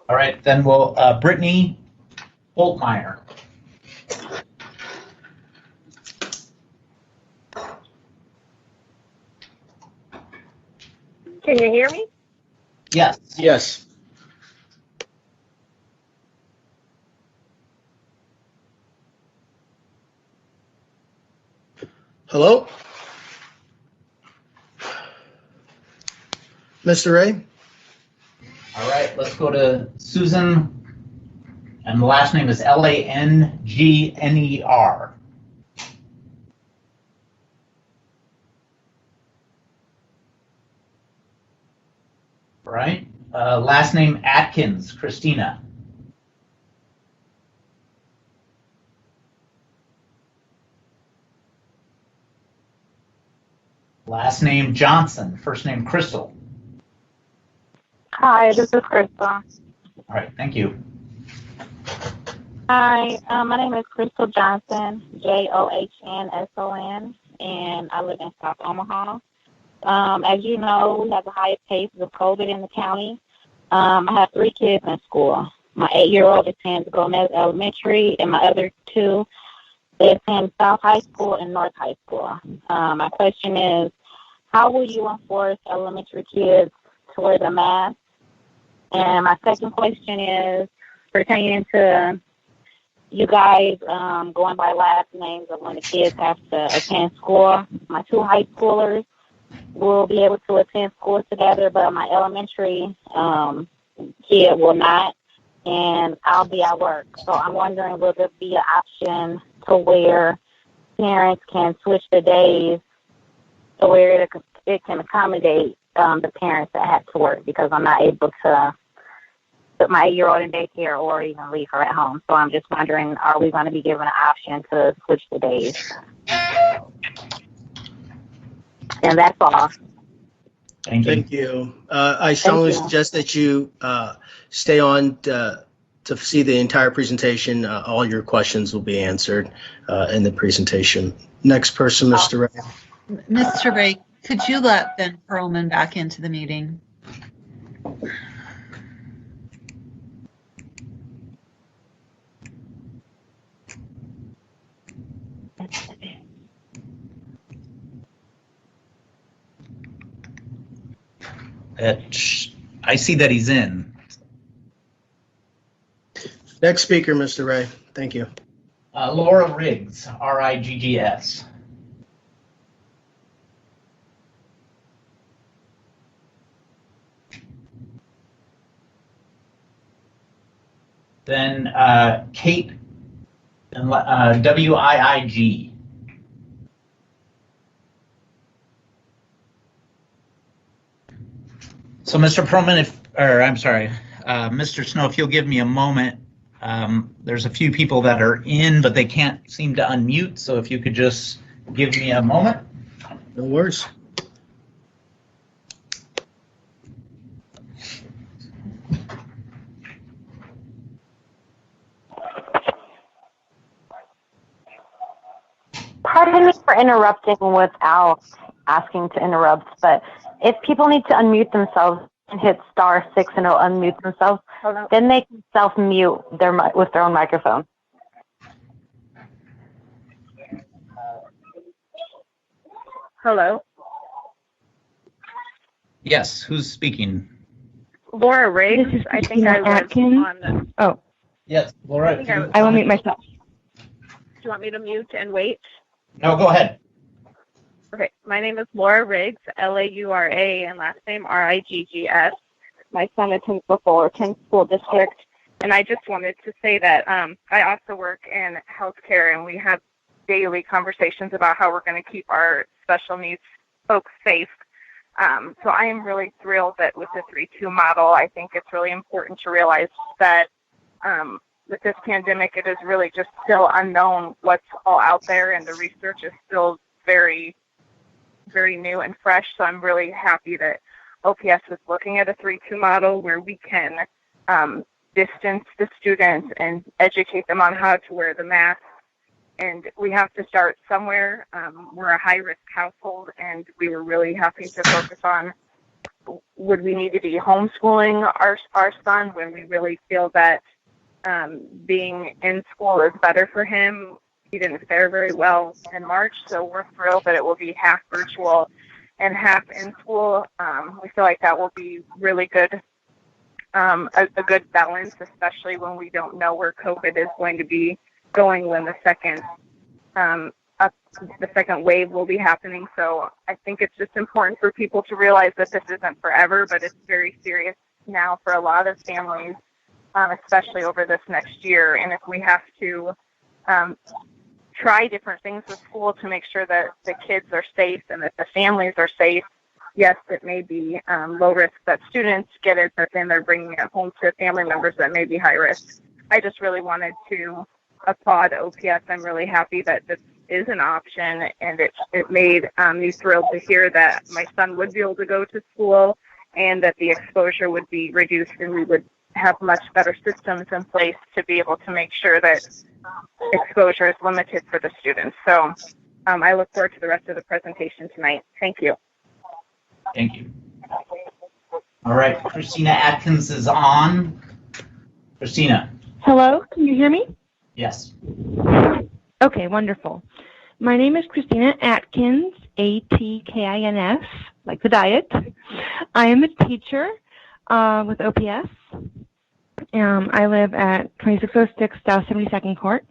Speaker 2: All right, then we'll Brittany Holtmeyer.
Speaker 4: Can you hear me?
Speaker 2: Yes.
Speaker 3: Yes. Hello? Mr. Ray?
Speaker 2: All right, let's go to Susan, and the last name is Langner. All right, last name Atkins, Christina. Last name Johnson, first name Crystal.
Speaker 15: Hi, this is Crystal.
Speaker 2: All right, thank you.
Speaker 15: Hi, my name is Crystal Johnson, Johnson, and I live in South Omaha. As you know, we have the highest cases of COVID in the county. I have 3 kids in school. My 8-year-old attends Gomez Elementary, and my other 2, they attend South High School and North High School. My question is, how will you enforce elementary kids to wear the mask? And my second question is pertaining to you guys going by last names of when the kids have to attend school. My 2 high schoolers will be able to attend school together, but my elementary kid will not, and I'll be at work. So I'm wondering, will there be an option to where parents can switch the days to where it can accommodate the parents that have to work, because I'm not able to put my 8-year-old in daycare or even leave her at home. So I'm just wondering, are we going to be given an option to switch the days? And that's all.
Speaker 2: Thank
Speaker 3: you. I strongly suggest that you stay on to see the entire presentation. All your questions will be answered in the presentation. Next person, Mr. Ray.
Speaker 16: Mr. Ray, could you let Ben Perlman back into the meeting?
Speaker 2: I see that he's in.
Speaker 3: Next speaker, Mr. Ray. Thank you.
Speaker 2: Laura Riggs, Riggs. Then Kate, and Wiig. So, Mr. Perlman, Mr. Snow, if you'll give me a moment, there's a few people that are in, but they can't seem to unmute. So if you could just give me a moment.
Speaker 3: No worries.
Speaker 15: Pardon me for interrupting without asking to interrupt, but if people need to unmute themselves and hit *6 and it'll unmute themselves, then they can self-mute with their own microphone.
Speaker 4: Hello?
Speaker 2: Yes, who's speaking?
Speaker 4: Laura Riggs. I think I was on the...
Speaker 17: Oh.
Speaker 2: Yes, Laura.
Speaker 17: I will mute myself.
Speaker 4: Do you want me to mute and wait?
Speaker 2: No, go ahead.
Speaker 4: Okay, my name is Laura Riggs, Laura, and last name Riggs. My son attends the Fullerton School District, and I just wanted to say that I also work in healthcare, and we have daily conversations about how we're going to keep our special needs folks safe. So I am really thrilled that with the 3-2 model, I think it's really important to realize that
Speaker 8: with this pandemic, it is really just still unknown what's all out there, and the research is still very, very new and fresh. So I'm really happy that OPS is looking at a 3-2 model where we can distance the students and educate them on how to wear the mask. And we have to start somewhere. We're a high-risk household, and we were really having to focus on, would we need to be homeschooling our son when we really feel that being in school is better for him? He didn't fare very well in March, so we're thrilled that it will be half virtual and half in school. We feel like that will be really good, a good balance, especially when we don't know where COVID is going to be going when the second wave will be happening. So I think it's just important for people to realize that this isn't forever, but it's very serious now for a lot of families, especially over this next year. And if we have to try different things with school to make sure that the kids are safe and that the families are safe, yes, it may be low risk that students get it, but then they're bringing it home to family members that may be high risk. I just really wanted to applaud OPS. I'm really happy that this is an option, and it made me thrilled to hear that my son would be able to go to school and that the exposure would be reduced, and we would have much better systems in place to be able to make sure that exposure is limited for the students. So I look forward to the rest of the presentation tonight. Thank you.
Speaker 2: Thank you. All right, Christina Atkins is on. Christina.
Speaker 17: Hello, can you hear me?
Speaker 2: Yes.
Speaker 17: Okay, wonderful. My name is Christina Atkins, Atkins, like the diet. I am a teacher with OPS. I live at 2606 South 72nd Court.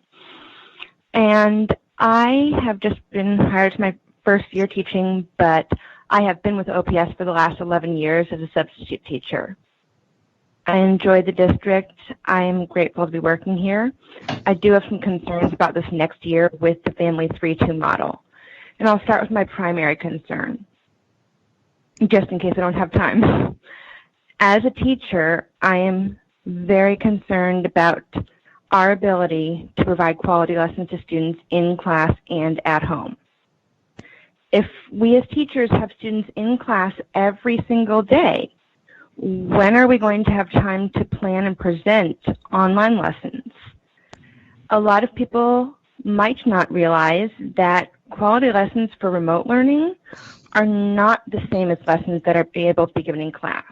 Speaker 17: And I have just been hired to my first year teaching, but I have been with OPS for the last 11 years as a substitute teacher. I enjoy the district. I am grateful to be working here. I do have some concerns about this next year with the Family 3-2 model. And I'll start with my primary concern, just in case I don't have time. As a teacher, I am very concerned about our ability to provide quality lessons to students in class and at home. If we as teachers have students in class every single day, when are we going to have time to plan and present online lessons? A lot of people might not realize that quality lessons for remote learning are not the same as lessons that are able to be given in class.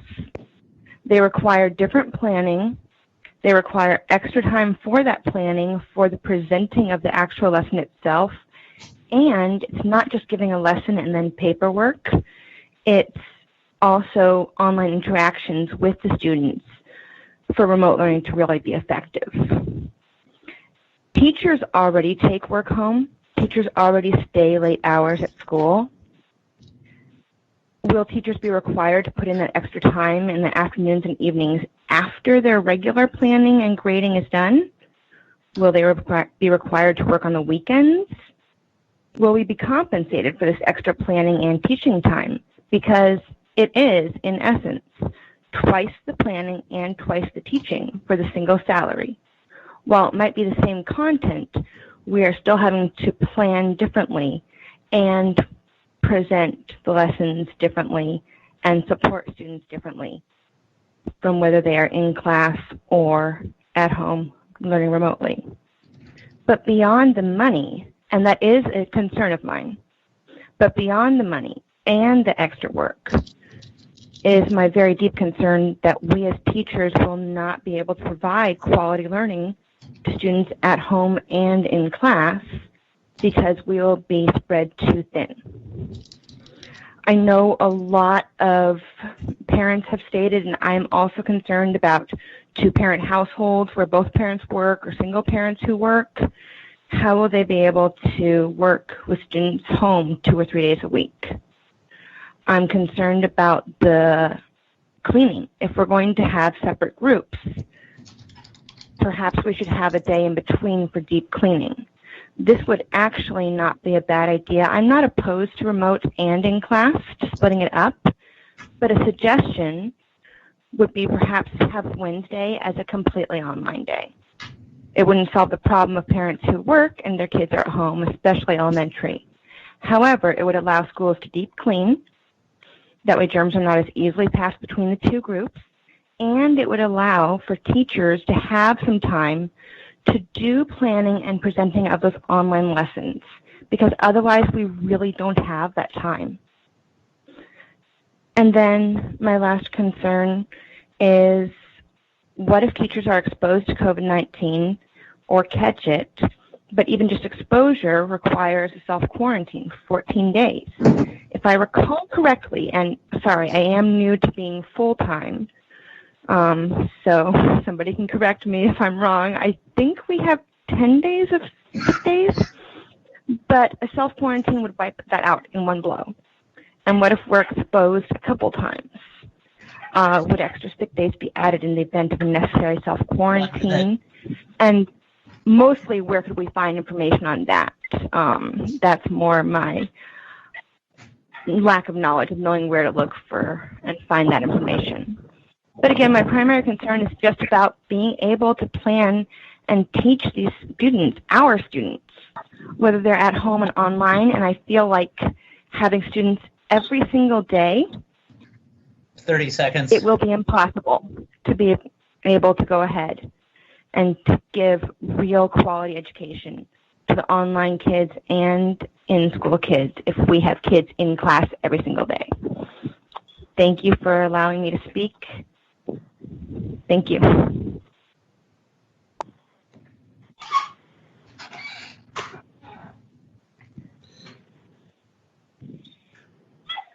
Speaker 17: They require different planning. They require extra time for that planning, for the presenting of the actual lesson itself. And it's not just giving a lesson and then paperwork. It's also online interactions with the students for remote learning to really be effective. Teachers already take work home. Teachers already stay late hours at school. Will teachers be required to put in that extra time in the afternoons and evenings after their regular planning and grading is done? Will they be required to work on the weekends? Will we be compensated for this extra planning and teaching time? Because it is, in essence, twice the planning and twice the teaching for the single salary. While it might be the same content, we are still having to plan differently and present the lessons differently and support students differently from whether they are in class or at home learning remotely. But beyond the money, and that is a concern of mine, but beyond the money and the extra work is my very deep concern that we as teachers will not be able to provide quality learning to students at home and in class because we will be spread too thin. I know a lot of parents have stated, and I'm also concerned about two-parent households where both parents work or single parents who work. How will they be able to work with students home 2 or 3 days a week? I'm concerned about the cleaning. If we're going to have separate groups, perhaps we should have a day in between for deep cleaning. This would actually not be a bad idea. I'm not opposed to remote and in class, just splitting it up, but a suggestion would be perhaps to have Wednesday as a completely online day. It wouldn't solve the problem of parents who work and their kids are at home, especially elementary. However, it would allow schools to deep clean. That way germs are not as easily passed between the two groups. And it would allow for teachers to have some time to do planning and presenting of those online lessons, because otherwise we really don't have that time. And then my last concern is, what if teachers are exposed to COVID-19 or catch it, but even just exposure requires a self-quarantine for 14 days? If I recall correctly, and sorry, I am new to being full-time, so somebody can correct me if I'm wrong. I think we have 10 days of sick days, but a self-quarantine would wipe that out in one blow. And what if we're exposed a couple times? Would extra sick days be added in the event of a necessary self-quarantine? And mostly, where could we find information on that? That's more my lack of knowledge of knowing where to look for and find that information. But again, my primary concern is just about being able to plan and teach these students, our students, whether they're at home and online. And I feel like having students every single day,
Speaker 2: 30 seconds.
Speaker 17: It will be impossible to be able to go ahead and to give real quality education to the online kids and in-school kids if we have kids in class every single day. Thank you for allowing me to speak. Thank you.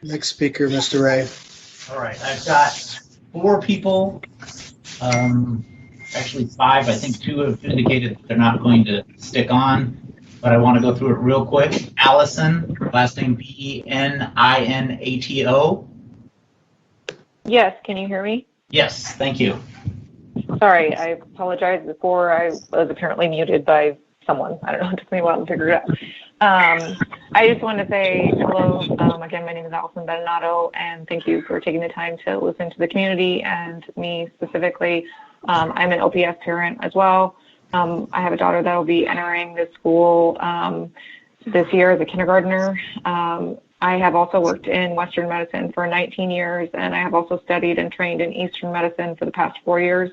Speaker 3: Next speaker, Mr. Ray.
Speaker 2: All right, I've got 4 people, actually 5. I think 2 have indicated that they're not going to stick on, but I want to go through it real quick. Allison, last name Beninito.
Speaker 18: Yes, can you hear me?
Speaker 2: Yes, thank you.
Speaker 18: Sorry, I apologize before. I was apparently muted by someone. I don't know, it took me a while to figure it out. I just want to say hello. Again, my name is Allison Beninito, and thank you for taking the time to listen to the community and me specifically. I'm an OPS parent as well. I have a daughter that will be entering this school this year as a kindergartner. I have also worked in Western medicine for 19 years, and I have also studied and trained in Eastern medicine for the past 4 years.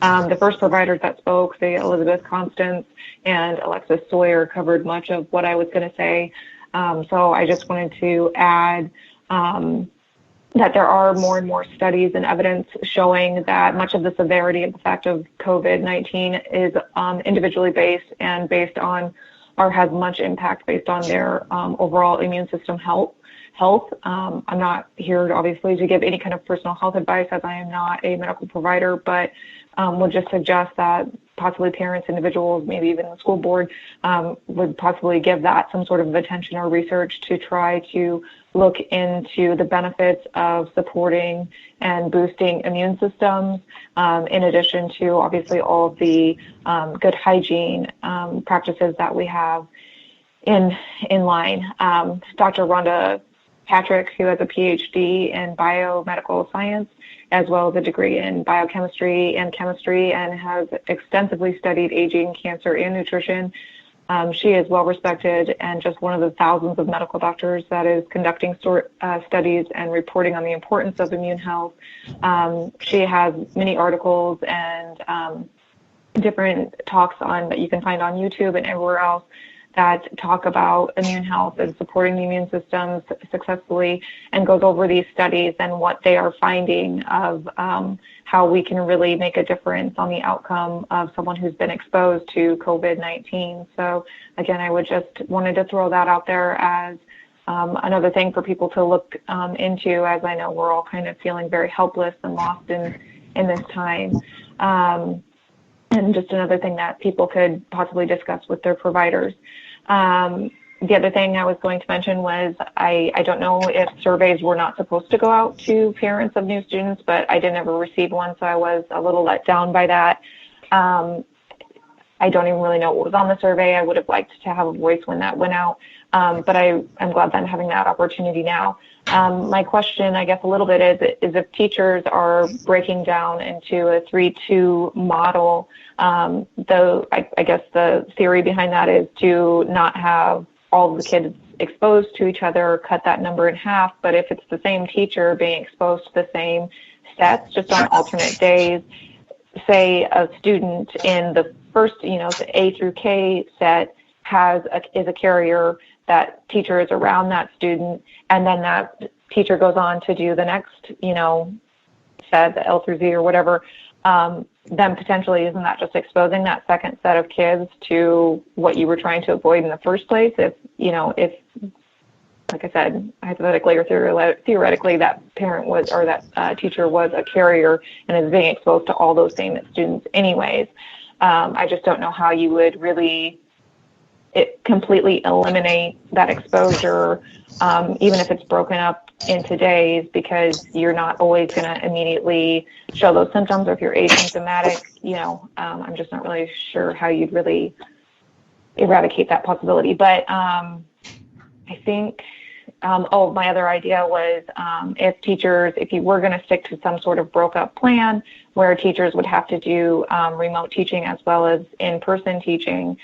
Speaker 18: The first providers that spoke, say Elizabeth Constance and Alexis Sawyer, covered much of what I was going to say. So I just wanted to add that there are more and more studies and evidence showing that much of the severity of the fact of COVID-19 is individually based and based on, or has much impact based on their overall immune system health. I'm not here, obviously, to give any kind of personal health advice, as I am not a medical provider, but would just suggest that possibly parents, individuals, maybe even the school board would possibly give that some sort of attention or research to try to look into the benefits of supporting and boosting immune systems, in addition to obviously all of the good hygiene practices that we have in line. Dr. Rhonda Patrick, who has a PhD in biomedical science, as well as a degree in biochemistry and chemistry, and has extensively studied aging, cancer, and nutrition. She is well respected and just one of the thousands of medical doctors that is conducting studies and reporting on the importance of immune health. She has many articles and different talks that you can find on YouTube and everywhere else that talk about immune health and supporting the immune system successfully, and goes over these studies and what they are finding of how we can really make a difference on the outcome of someone who's been exposed to COVID-19. So again, I would just wanted to throw that out there as another thing for people to look into, as I know we're all kind of feeling very helpless and lost in this time. And just another thing that people could possibly discuss with their providers. The other thing I was going to mention was I don't know if surveys were not supposed to go out to parents of new students, but I didn't ever receive one, so I was a little let down by that. I don't even really know what was on the survey. I would have liked to have a voice when that went out. But I'm glad that I'm having that opportunity now. My question, I guess, a little bit is if teachers are breaking down into a 3-2 model, though I guess the theory behind that is to not have all of the kids exposed to each other, or cut that number in half. But if it's the same teacher being exposed to the same sets, just on alternate days, say a student in the first, the A through K set is a carrier, that teacher is around that student, and then that teacher goes on to do the next, set, the L through Z or whatever, then potentially isn't that just exposing that second set of kids to what you were trying to avoid in the first place? If, like I said, hypothetically or theoretically, that parent was, or that teacher was a carrier and is being exposed to all those same students anyways. I just don't know how you would really completely eliminate that exposure, even if it's broken up into days, because you're not always going to immediately show those symptoms, or if you're asymptomatic, I'm just not really sure how you'd really eradicate that possibility. But I think, my other idea was if you were going to stick to some sort of broke up plan where teachers would have to do remote teaching as well as in-person teaching,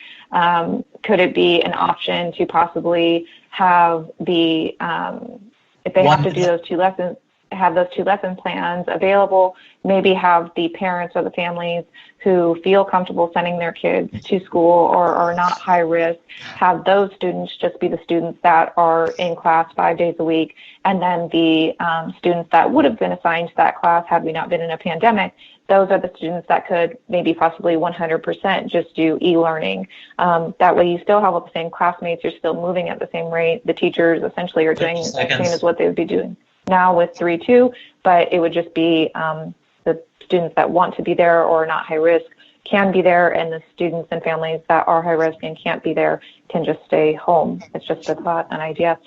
Speaker 18: could it be an option to possibly have if they have to do those two lessons, have those 2 lesson plans available, maybe have the parents or the families who feel comfortable sending their kids to school or are not high risk, have those students just be the students that are in class 5 days a week, and then the students that would have been assigned to that class had we not been in a pandemic, those are the students that could maybe possibly 100% just do e-learning. That way you still have all the same classmates, you're still moving at the same rate, the teachers essentially are doing the same as what they would be doing now with 3-2, but it would just be the students that want to be there or are not high risk can be there, and the students and families that are high risk and can't be there can just stay home. It's just a thought, an idea.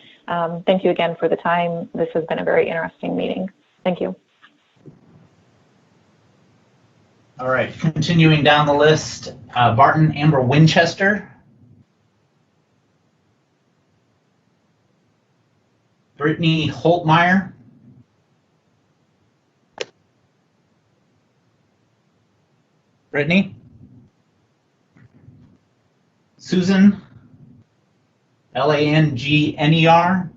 Speaker 18: Thank you again for the time. This has been a very interesting meeting. Thank you.
Speaker 2: All right, continuing down the list, Barton Amber Winchester. Brittany Holtmeyer. Brittany. Susan, Langner.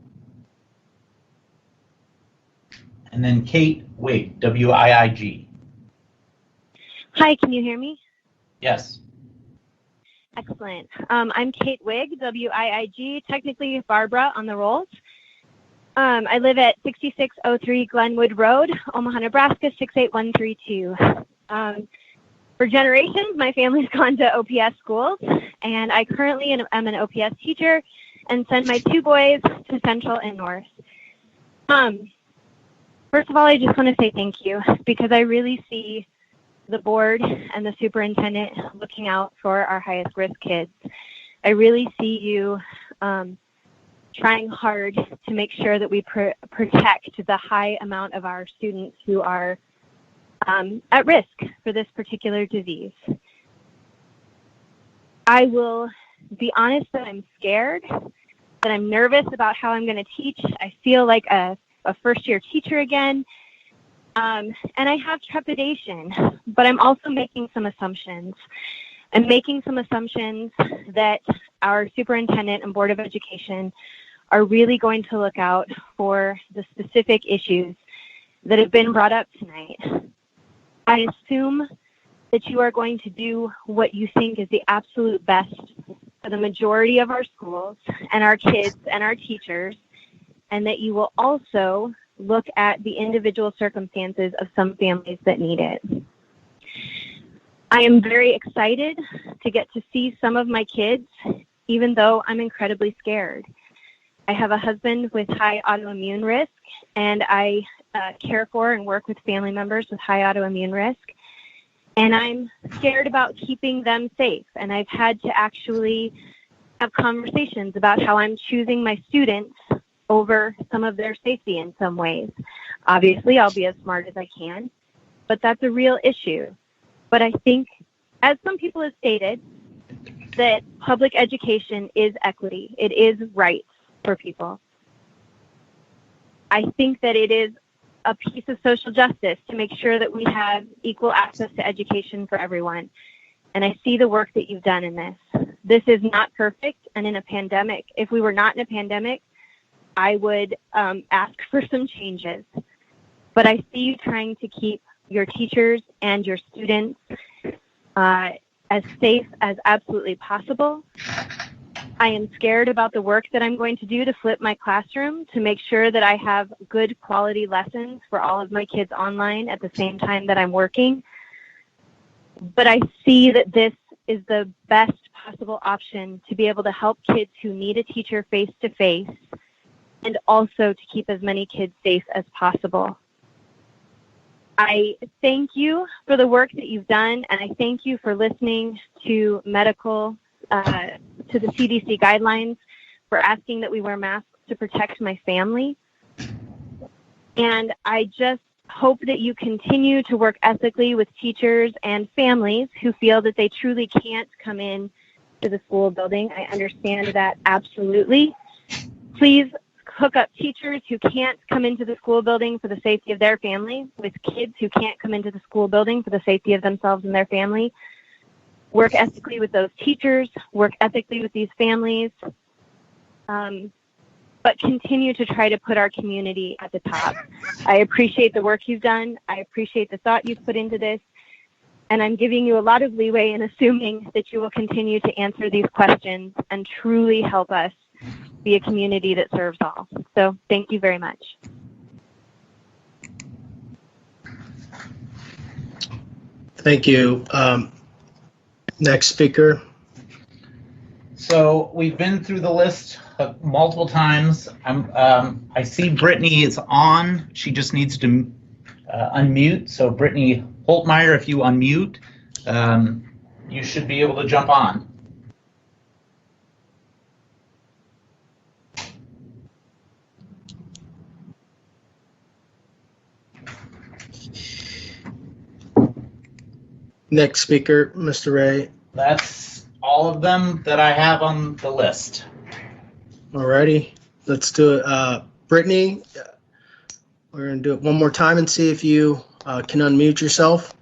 Speaker 2: And then Kate Wig, Wiig.
Speaker 17: Hi, can you hear me?
Speaker 2: Yes.
Speaker 17: Excellent. I'm Kate Wig, Wiig, technically Barbara on the rolls. I live at 6603 Glenwood Road, Omaha, Nebraska, 68132. For generations, my family's gone to OPS schools, and I currently am an OPS teacher and send my 2 boys to Central and North. First of all, I just want to say thank you, because I really see the board and the superintendent looking out for our highest risk kids. I really see you trying hard to make sure that we protect the high amount of our students who are at risk for this particular disease. I will be honest that I'm scared, that I'm nervous about how I'm going to teach. I feel like a first-year teacher again, and I have trepidation, but I'm also making some assumptions. I'm making some assumptions that our superintendent and Board of Education are really going to look out for the specific issues that have been brought up tonight. I assume that you are going to do what you think is the absolute best for the majority of our schools and our kids and our teachers, and that you will also look at the individual circumstances of some families that need it. I am very excited to get to see some of my kids, even though I'm incredibly scared. I have a husband with high autoimmune risk, and I care for and work with family members with high autoimmune risk. And I'm scared about keeping them safe. And I've had to actually have conversations about how I'm choosing my students over some of their safety in some ways. Obviously, I'll be as smart as I can, but that's a real issue. But I think, as some people have stated,
Speaker 4: that public education is equity. It is rights for people. I think that it is a piece of social justice to make sure that we have equal access to education for everyone. And I see the work that you've done in this. This is not perfect. And in a pandemic, if we were not in a pandemic, I would ask for some changes. But I see you trying to keep your teachers and your students as safe as absolutely possible. I am scared about the work that I'm going to do to flip my classroom to make sure that I have good quality lessons for all of my kids online at the same time that I'm working. But I see that this is the best possible option to be able to help kids who need a teacher face to face and also to keep as many kids safe as possible. I thank you for the work that you've done, and I thank you for listening to to the CDC guidelines, for asking that we wear masks to protect my family. And I just hope that you continue to work ethically with teachers and families who feel that they truly can't come in to the school building. I understand that absolutely. Please hook up teachers who can't come into the school building for the safety of their family with kids who can't come into the school building for the safety of themselves and their family. Work ethically with those teachers, work ethically with these families, but continue to try to put our community at the top. I appreciate the work you've done. I appreciate the thought you've put into this. And I'm giving you a lot of leeway in assuming that you will continue to answer these questions and truly help us be a community that serves all. So thank you very much.
Speaker 3: Thank you. Next speaker.
Speaker 2: So we've been through the list multiple times. I see Brittany is on. She just needs to unmute. So Brittany Holtmeyer, if you unmute, you should be able to jump on.
Speaker 3: Next speaker, Mr. Ray.
Speaker 2: That's all of them that I have on the list.
Speaker 3: Alrighty, let's do it. Brittany, we're going to do it one more time and see if you can unmute yourself.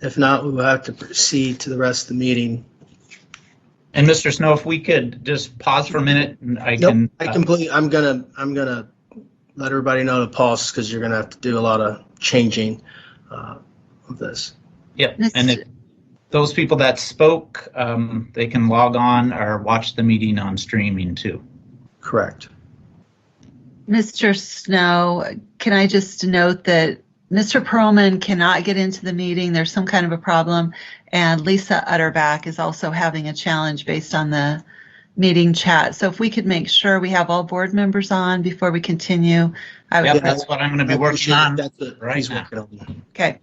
Speaker 3: If not, we will have to proceed to the rest of the meeting.
Speaker 2: And Mr. Snow, if we could just pause for a minute, and
Speaker 3: I'm gonna let everybody know to pause because you're gonna have to do a lot of changing of this.
Speaker 2: Yep, and if those people that spoke, they can log on or watch the meeting on streaming too.
Speaker 3: Correct.
Speaker 16: Mr. Snow, can I just note that Mr. Perlman cannot get into the meeting. There's some kind of a problem. And Lisa Utterback is also having a challenge based on the meeting chat. So if we could make sure we have all board members on before we continue.
Speaker 2: That's what I'm going to be working on right now.
Speaker 16: Okay.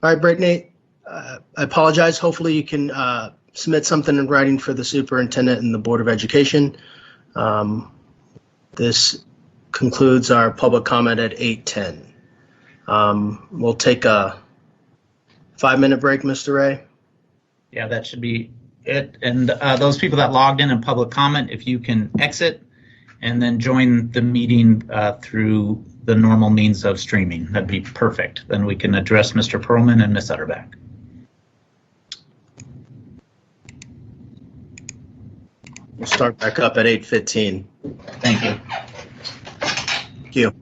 Speaker 3: All right, Brittany, I apologize. Hopefully you can submit something in writing for the superintendent and the Board of Education. This concludes our public comment at 8:10. We'll take a 5-minute break, Mr. Ray.
Speaker 2: Yeah, that should be it. And those people that logged in public comment, if you can exit and then join the meeting through the normal means of streaming, that'd be perfect. Then we can address Mr. Perlman and Ms. Utterback.
Speaker 3: We'll start back up at 8:15.
Speaker 2: Thank you.
Speaker 3: Thank you.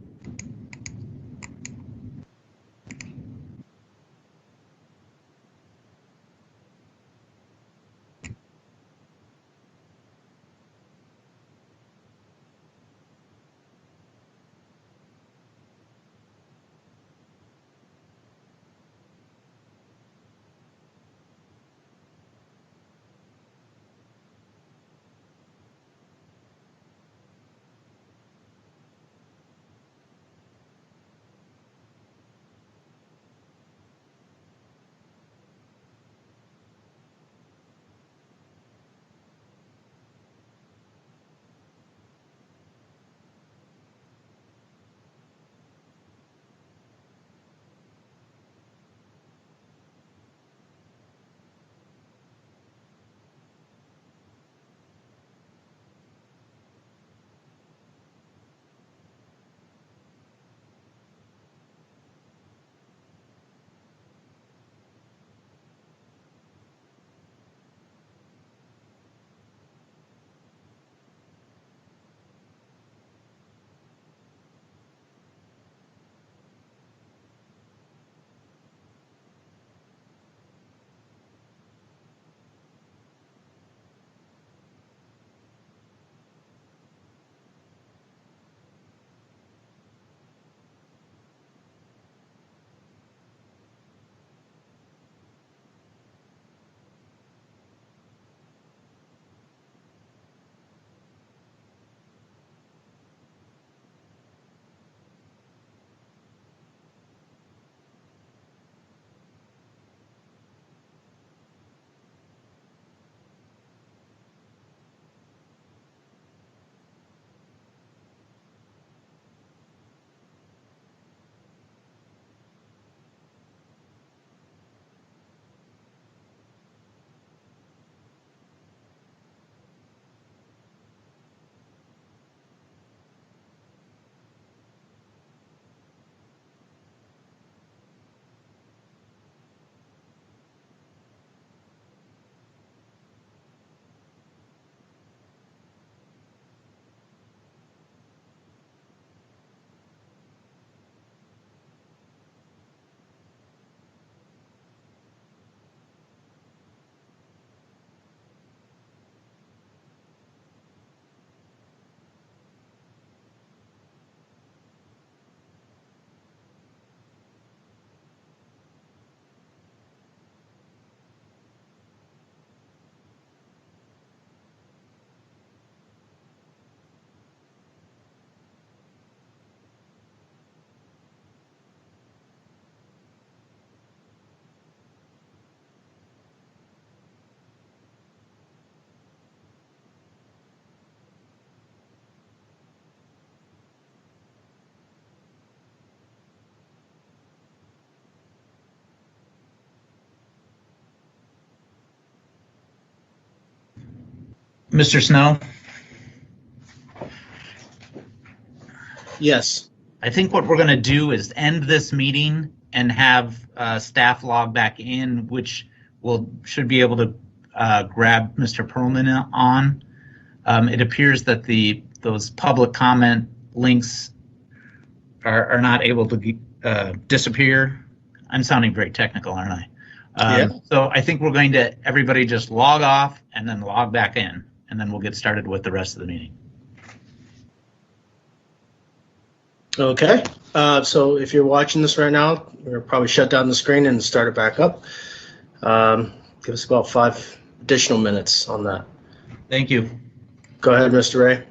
Speaker 2: Mr. Snow,
Speaker 3: Yes.
Speaker 2: I think what we're going to do is end this meeting and have staff log back in, which should be able to grab Mr. Perlman on. It appears that those public comment links are not able to disappear. I'm sounding very technical, aren't I?
Speaker 3: Yeah.
Speaker 2: So I think we're going to everybody just log off and then log back in, and then we'll get started with the rest of the meeting.
Speaker 3: Okay. So if you're watching this right now, we'll probably shut down the screen and start it back up. Give us about 5 additional minutes on that.
Speaker 2: Thank you.
Speaker 3: Go ahead, Mr. Ray.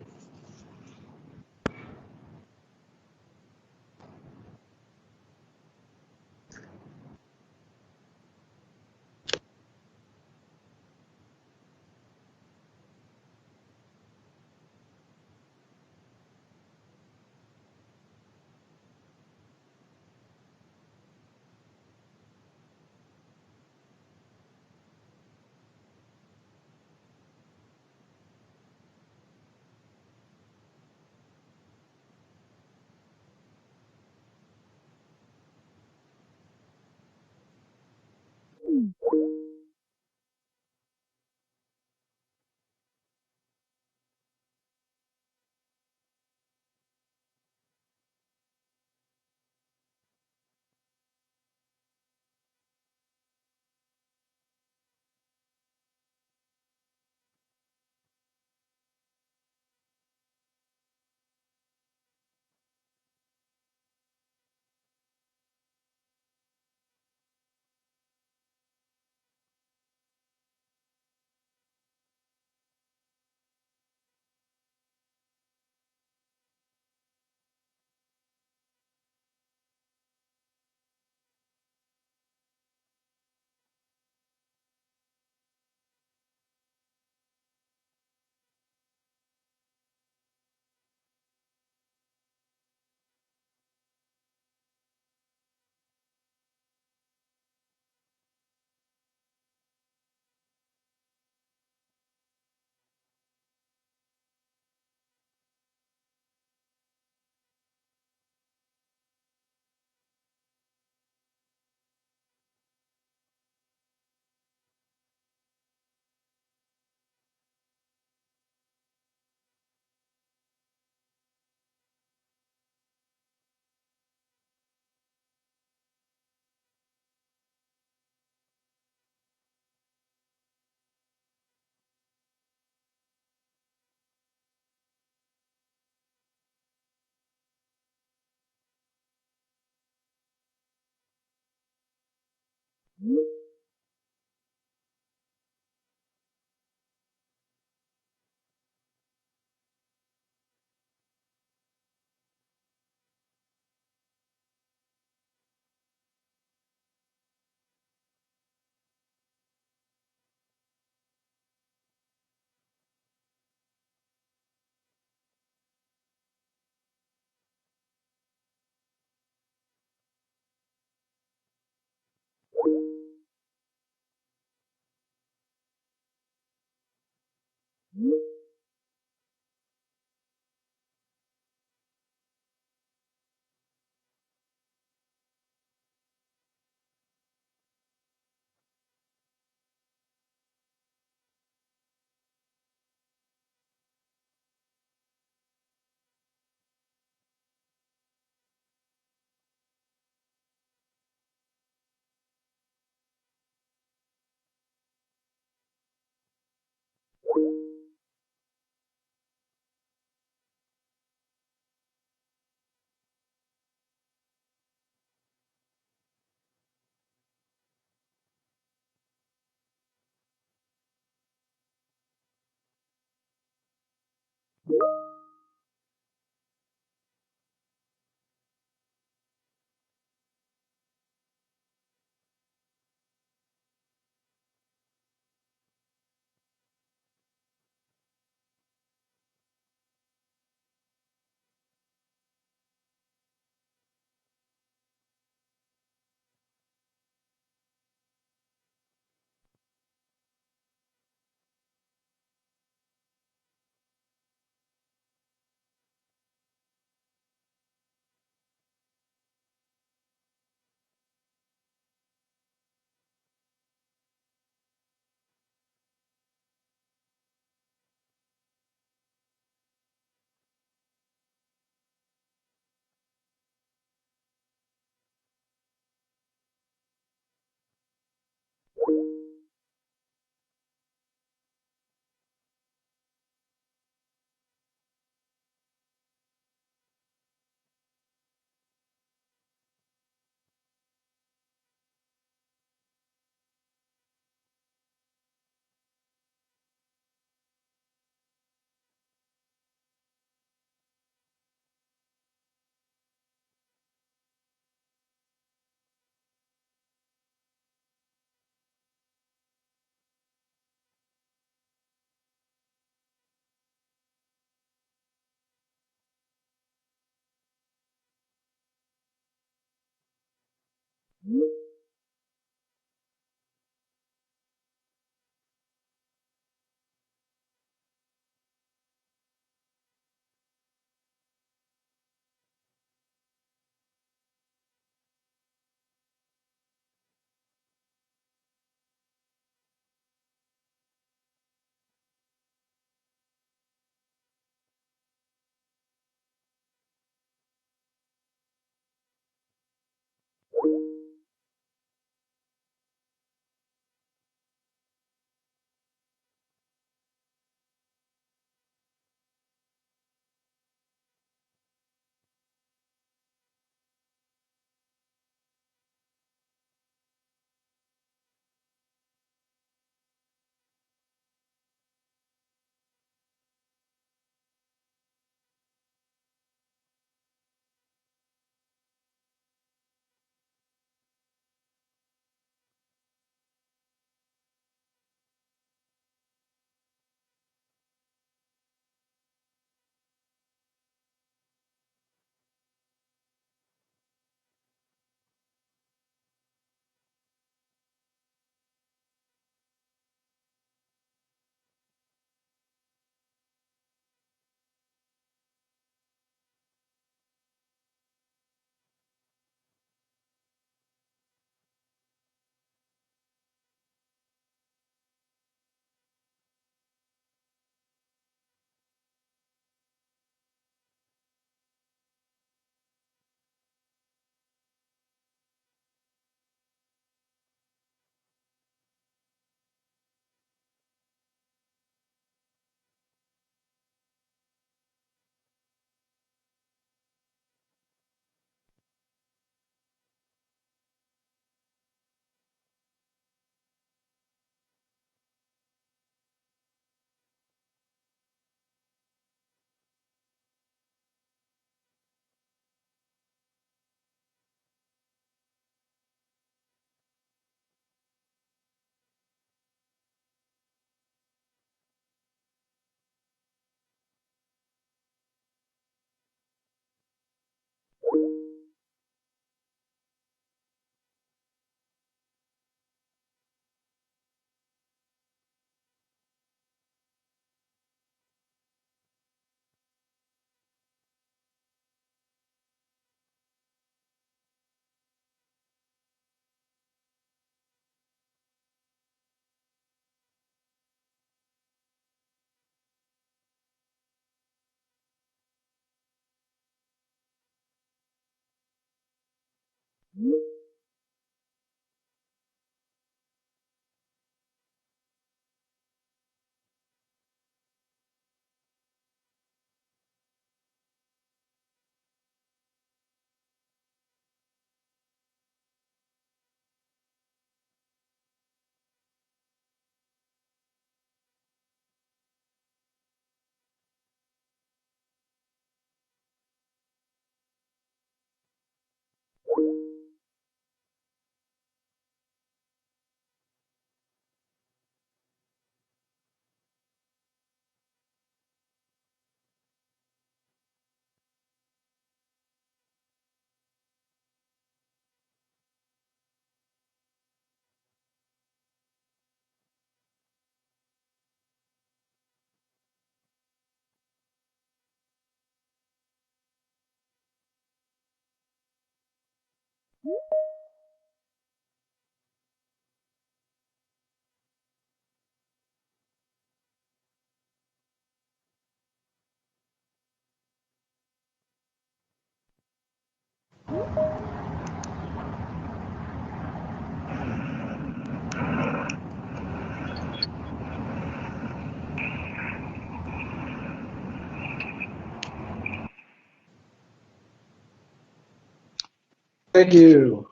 Speaker 19: Thank you,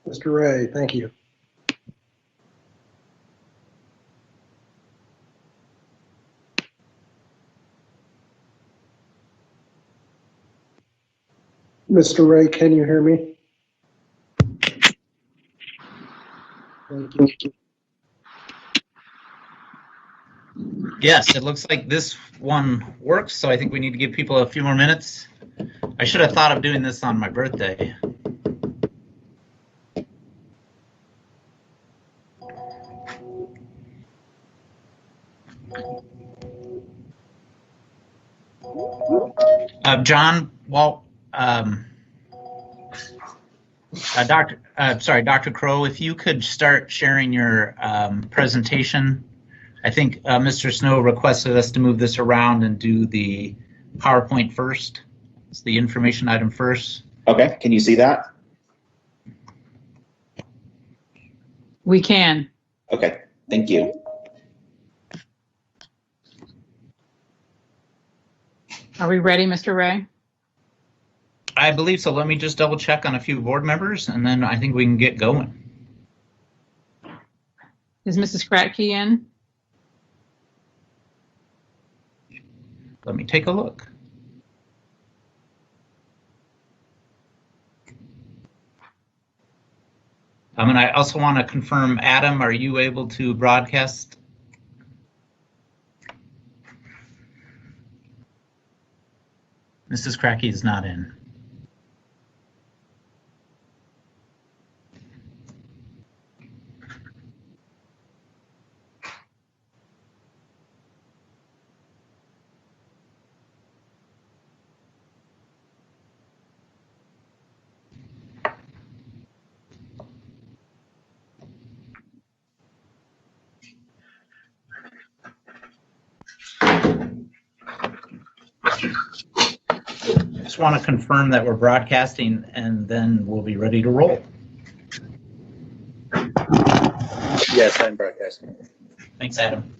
Speaker 19: Mr. Ray. Thank you. Mr. Ray, can you hear me? Thank you.
Speaker 2: Yes, it looks like this one works, so I think we need to give people a few more minutes. I should have thought of doing this on my birthday. John, well, Dr. Crow, if you could start sharing your presentation. I think Mr. Snow requested us to move this around and do the PowerPoint first. It's the information item first.
Speaker 20: Okay, can you see that?
Speaker 21: We can.
Speaker 20: Okay, thank you.
Speaker 21: Are we ready, Mr. Ray?
Speaker 2: I believe so. Let me just double check on a few board members, and then I think we can get going.
Speaker 21: Is Mrs. Kratky in?
Speaker 2: Let me take a look. And I also want to confirm, Adam, are you able to broadcast? Mrs. Kratky is not in. Just want to confirm that we're broadcasting, and then we'll be ready to roll.
Speaker 20: Yes, I'm broadcasting.
Speaker 2: Thanks, Adam.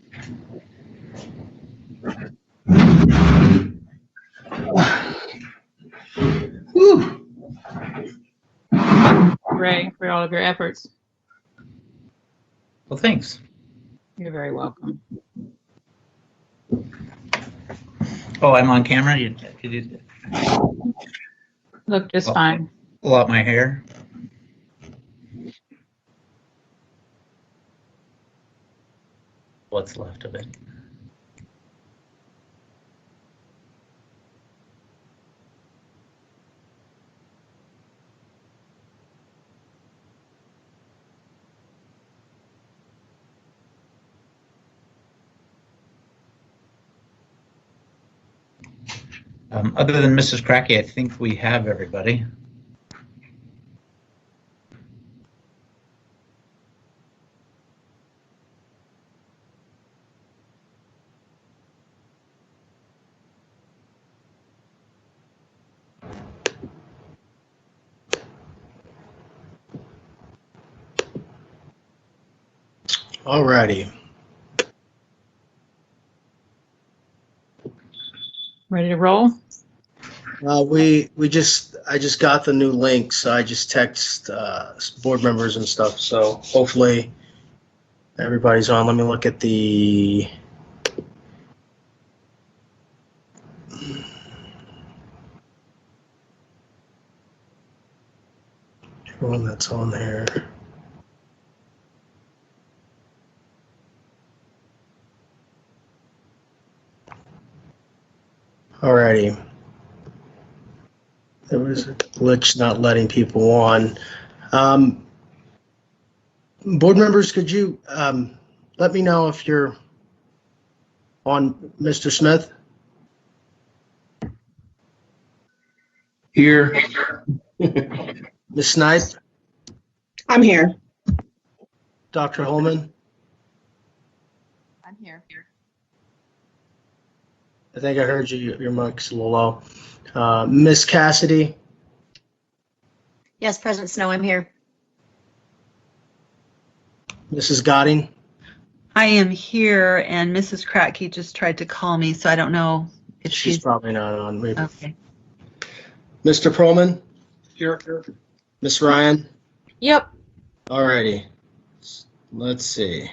Speaker 21: Whew. Ray, for all of your efforts.
Speaker 2: Well, thanks.
Speaker 21: You're very welcome.
Speaker 2: Oh, I'm on camera? You did
Speaker 21: Look just fine.
Speaker 2: pull out my hair. What's left of it? Other than Mrs. Kratky, I think we have everybody.
Speaker 3: All righty.
Speaker 21: Ready to roll?
Speaker 3: I just got the new link, so I just text board members and stuff. So hopefully everybody's on. Let me look at the. Everyone that's on there. Alrighty. There was a glitch not letting people on. Board members, could you let me know if you're on, Mr. Smith?
Speaker 22: Here.
Speaker 3: Ms. Snipe,
Speaker 1: I'm here.
Speaker 3: Dr. Holman,
Speaker 16: I'm here.
Speaker 3: I think I heard you, your mic's a little low. Ms. Cassidy,
Speaker 22: Yes, President Snow, I'm here.
Speaker 3: Mrs. Gadding,
Speaker 16: I am here, and Mrs. Kratky just tried to call me, so I don't know if
Speaker 3: she's
Speaker 16: she's
Speaker 3: probably not on. Maybe.
Speaker 16: okay.
Speaker 3: Mr. Perlman,
Speaker 19: Here.
Speaker 3: Ms. Ryan.
Speaker 14: Yep.
Speaker 3: Alrighty. Let's see.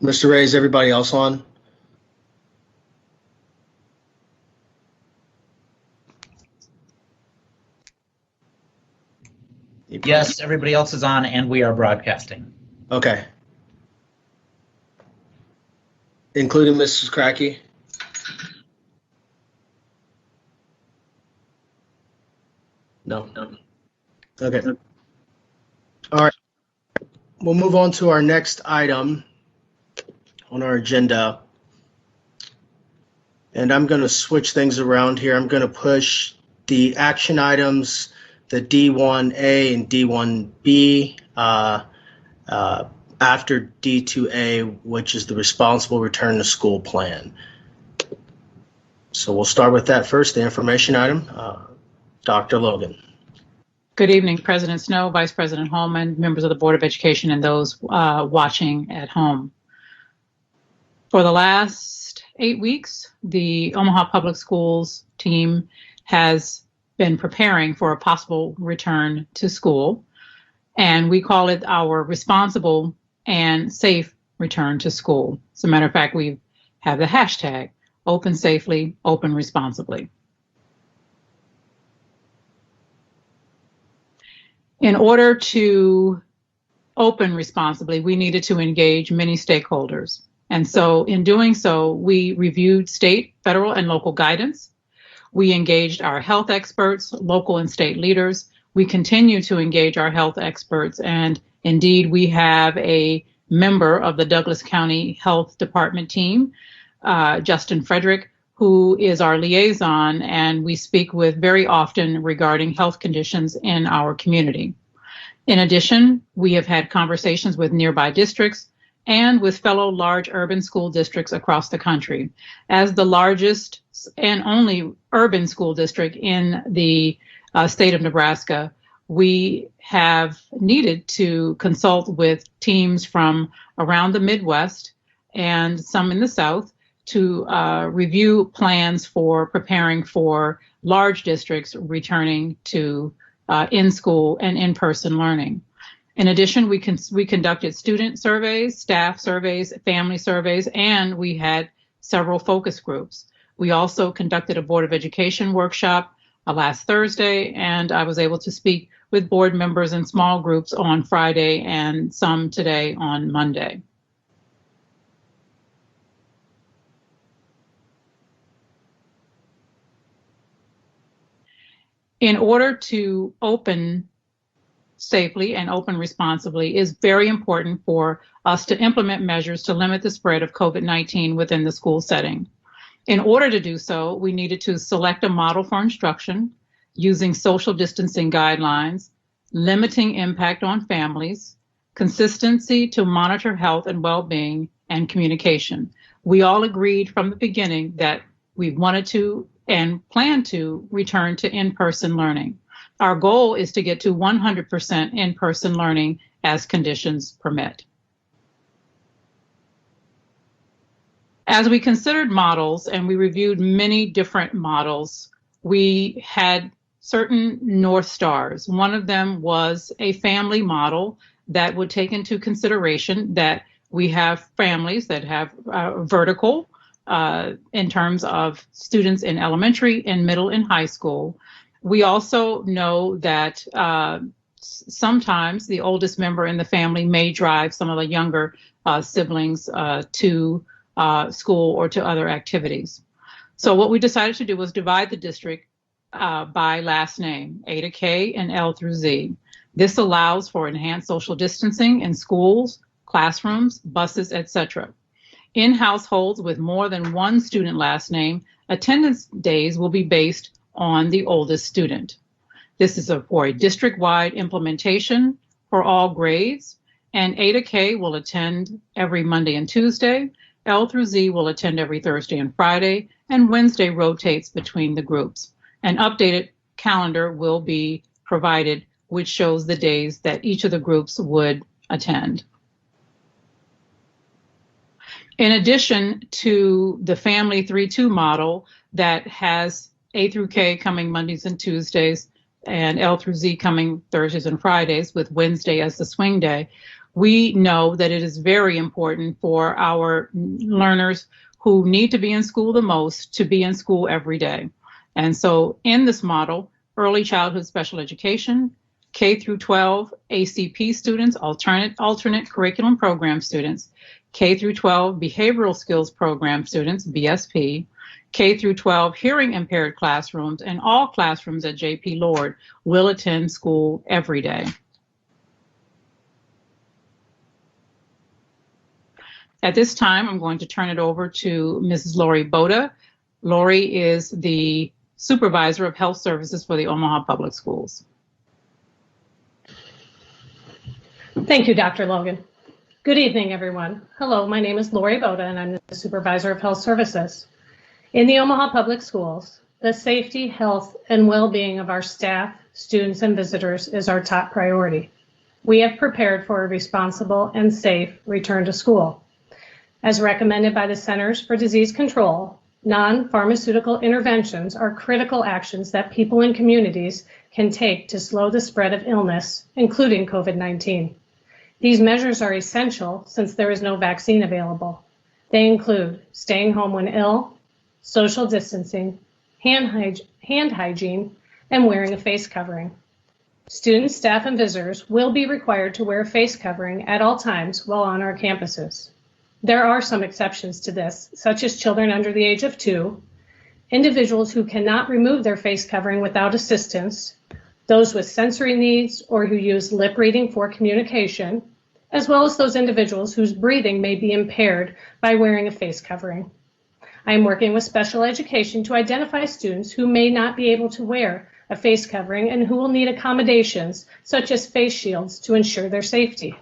Speaker 3: Mr. Ray, is everybody else on?
Speaker 2: Yes, everybody else is on, and we are broadcasting.
Speaker 3: Okay. Including Mrs. Cracky? No. Okay. All right. We'll move on to our next item on our agenda. And I'm going to switch things around here. I'm going to push the action items, the D1A and D1B, after D2A, which is the responsible return to school plan. So we'll start with that first, the information item. Dr. Logan.
Speaker 21: Good evening, President Snow, Vice President Holman, members of the Board of Education, and those watching at home. For the last 8 weeks, the Omaha Public Schools team has been preparing for a possible return to school, and we call it our responsible and safe return to school. As a matter of fact, we have the hashtag open safely, open responsibly. In order to open responsibly, we needed to engage many stakeholders. And so in doing so, we reviewed state, federal, and local guidance. We engaged our health experts, local and state leaders. We continue to engage our health experts. And indeed, we have a member of the Douglas County Health Department team, Justin Frederick, who is our liaison, and we speak with very often regarding health conditions in our community. In addition, we have had conversations with nearby districts and with fellow large urban school districts across the country. As the largest and only urban school district in the state of Nebraska, we have needed to consult with teams from around the Midwest and some in the South to review plans for preparing for large districts returning to in-school and in-person learning. In addition, we conducted student surveys, staff surveys, family surveys, and we had several focus groups. We also conducted a Board of Education workshop last Thursday, and I was able to speak with board members in small groups on Friday and some today on Monday. In order to open safely and open responsibly is very important for us to implement measures to limit the spread of COVID-19 within the school setting. In order to do so, we needed to select a model for instruction using social distancing guidelines, limiting impact on families, consistency to monitor health and well-being, and communication. We all agreed from the beginning that we wanted to and plan to return to in-person learning. Our goal is to get to 100% in-person learning as conditions permit. As we considered models and we reviewed many different models, we had certain North Stars. One of them was a family model that would take into consideration that we have families that have vertical in terms of students in elementary and middle and high school. We also know that sometimes the oldest member in the family may drive some of the younger siblings to school or to other activities. So what we decided to do was divide the district by last name, A to K and L through Z. This allows for enhanced social distancing in schools, classrooms, buses, etc. In households with more than one student last name, attendance days will be based on the oldest student. This is for a district-wide implementation for all grades, and A to K will attend every Monday and Tuesday. L through Z will attend every Thursday and Friday, and Wednesday rotates between the groups. An updated calendar will be provided, which shows the days that each of the groups would attend. In addition to the Family 3-2 model that has A through K coming Mondays and Tuesdays and L through Z coming Thursdays and Fridays with Wednesday as the swing day, we know that it is very important for our learners who need to be in school the most to be in school every day. And so in this model, early childhood special education, K through 12 ACP students, alternate curriculum program students, K through 12 behavioral skills program students, BSP, K through 12 hearing impaired classrooms, and all classrooms at JP Lord will attend school every day. At this time, I'm going to turn it over to Mrs. Lori Boda. Lori is the Supervisor of Health Services for the Omaha Public Schools.
Speaker 6: Thank you, Dr. Logan. Good evening, everyone. Hello, my name is Lori Boda, and I'm the Supervisor of Health Services. In the Omaha Public Schools, the safety, health, and well-being of our staff, students, and visitors is our top priority. We have prepared for a responsible and safe return to school. As recommended by the Centers for Disease Control, non-pharmaceutical interventions are critical actions that people and communities can take to slow the spread of illness, including COVID-19. These measures are essential since there is no vaccine available. They include staying home when ill, social distancing, hand hygiene, and wearing a face covering. Students, staff, and visitors will be required to wear a face covering at all times while on our campuses. There are some exceptions to this, such as children under the age of 2, individuals who cannot remove their face covering without assistance, those with sensory needs or who use lip reading for communication, as well as those individuals whose breathing may be impaired by wearing a face covering. I am working with special education to identify students who may not be able to wear a face covering and who will need accommodations such as face shields to ensure their safety.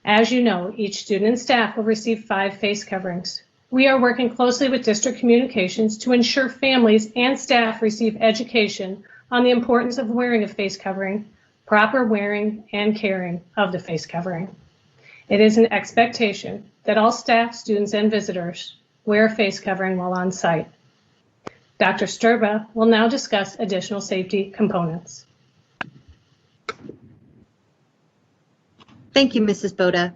Speaker 6: As you know, each student and staff will receive 5 face coverings. We are working closely with district communications to ensure families and staff receive education on the importance of wearing a face covering, proper wearing and caring of the face covering. It is an expectation that all staff, students, and visitors wear a face covering while on site. Dr. Sturba will now discuss additional safety components.
Speaker 7: Thank you, Mrs. Boda.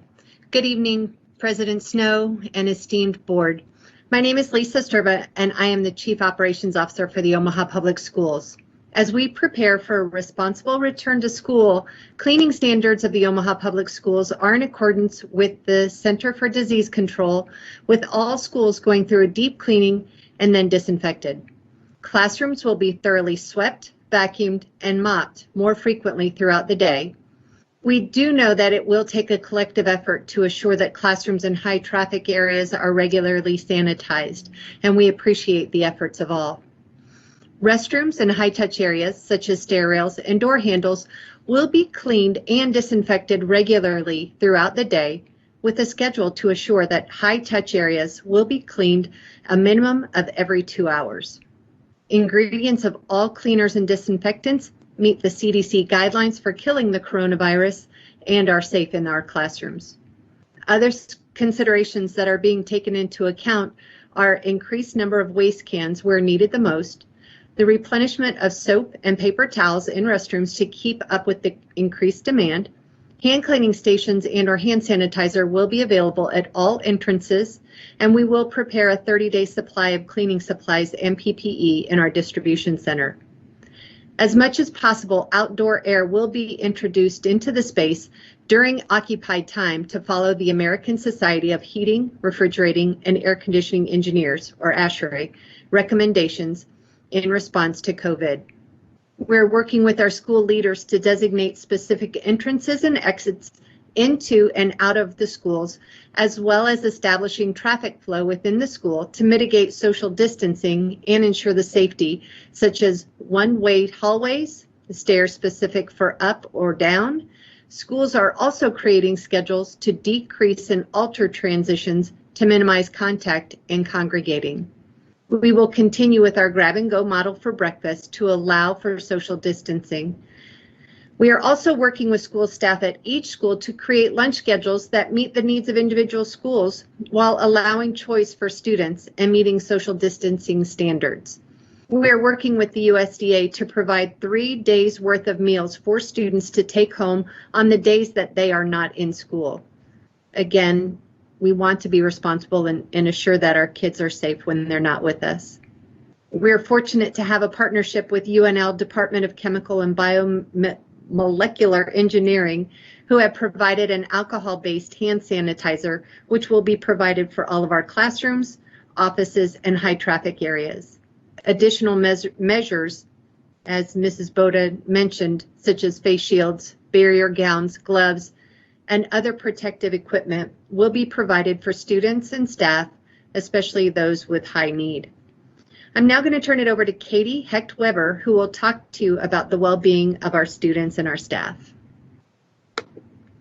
Speaker 7: Good evening, President Snow and esteemed board. My name is Lisa Sturba, and I am the Chief Operations Officer for the Omaha Public Schools. As we prepare for a responsible return to school, cleaning standards of the Omaha Public Schools are in accordance with the Center for Disease Control, with all schools going through a deep cleaning and then disinfected. Classrooms will be thoroughly swept, vacuumed, and mopped more frequently throughout the day. We do know that it will take a collective effort to assure that classrooms in high traffic areas are regularly sanitized, and we appreciate the efforts of all. Restrooms in high touch areas such as stair rails and door handles will be cleaned and disinfected regularly throughout the day, with a schedule to assure that high touch areas will be cleaned a minimum of every 2 hours. Ingredients of all cleaners and disinfectants meet the CDC guidelines for killing the coronavirus and are safe in our classrooms. Other considerations that are being taken into account are increased number of waste cans where needed the most, the replenishment of soap and paper towels in restrooms to keep up with the increased demand, hand cleaning stations and or hand sanitizer will be available at all entrances, and we will prepare a 30-day supply of cleaning supplies and PPE in our distribution center. As much as possible, outdoor air will be introduced into the space during occupied time to follow the American Society of Heating, Refrigerating, and Air Conditioning Engineers, or ASHRAE, recommendations in response to COVID. We're working with our school leaders to designate specific entrances and exits into and out of the schools, as well as establishing traffic flow within the school to mitigate social distancing and ensure the safety, such as one-way hallways, the stairs specific for up or down. Schools are also creating schedules to decrease and alter transitions to minimize contact and congregating. We will continue with our grab-and-go model for breakfast to allow for social distancing. We are also working with school staff at each school to create lunch schedules that meet the needs of individual schools while allowing choice for students and meeting social distancing standards. We are working with the USDA to provide 3 days worth of meals for students to take home on the days that they are not in school. Again, we want to be responsible and assure that our kids are safe when they're not with us. We're fortunate to have a partnership with UNL Department of Chemical and Biomolecular Engineering, who have provided an alcohol-based hand sanitizer, which will be provided for all of our classrooms, offices, and high traffic areas. Additional measures, as Mrs. Boda mentioned, such as face shields, barrier gowns, gloves, and other protective equipment will be provided for students and staff, especially those with high need. I'm now going to turn it over to Katie Hecht-Weber, who will talk to you about the well-being of our students and our staff.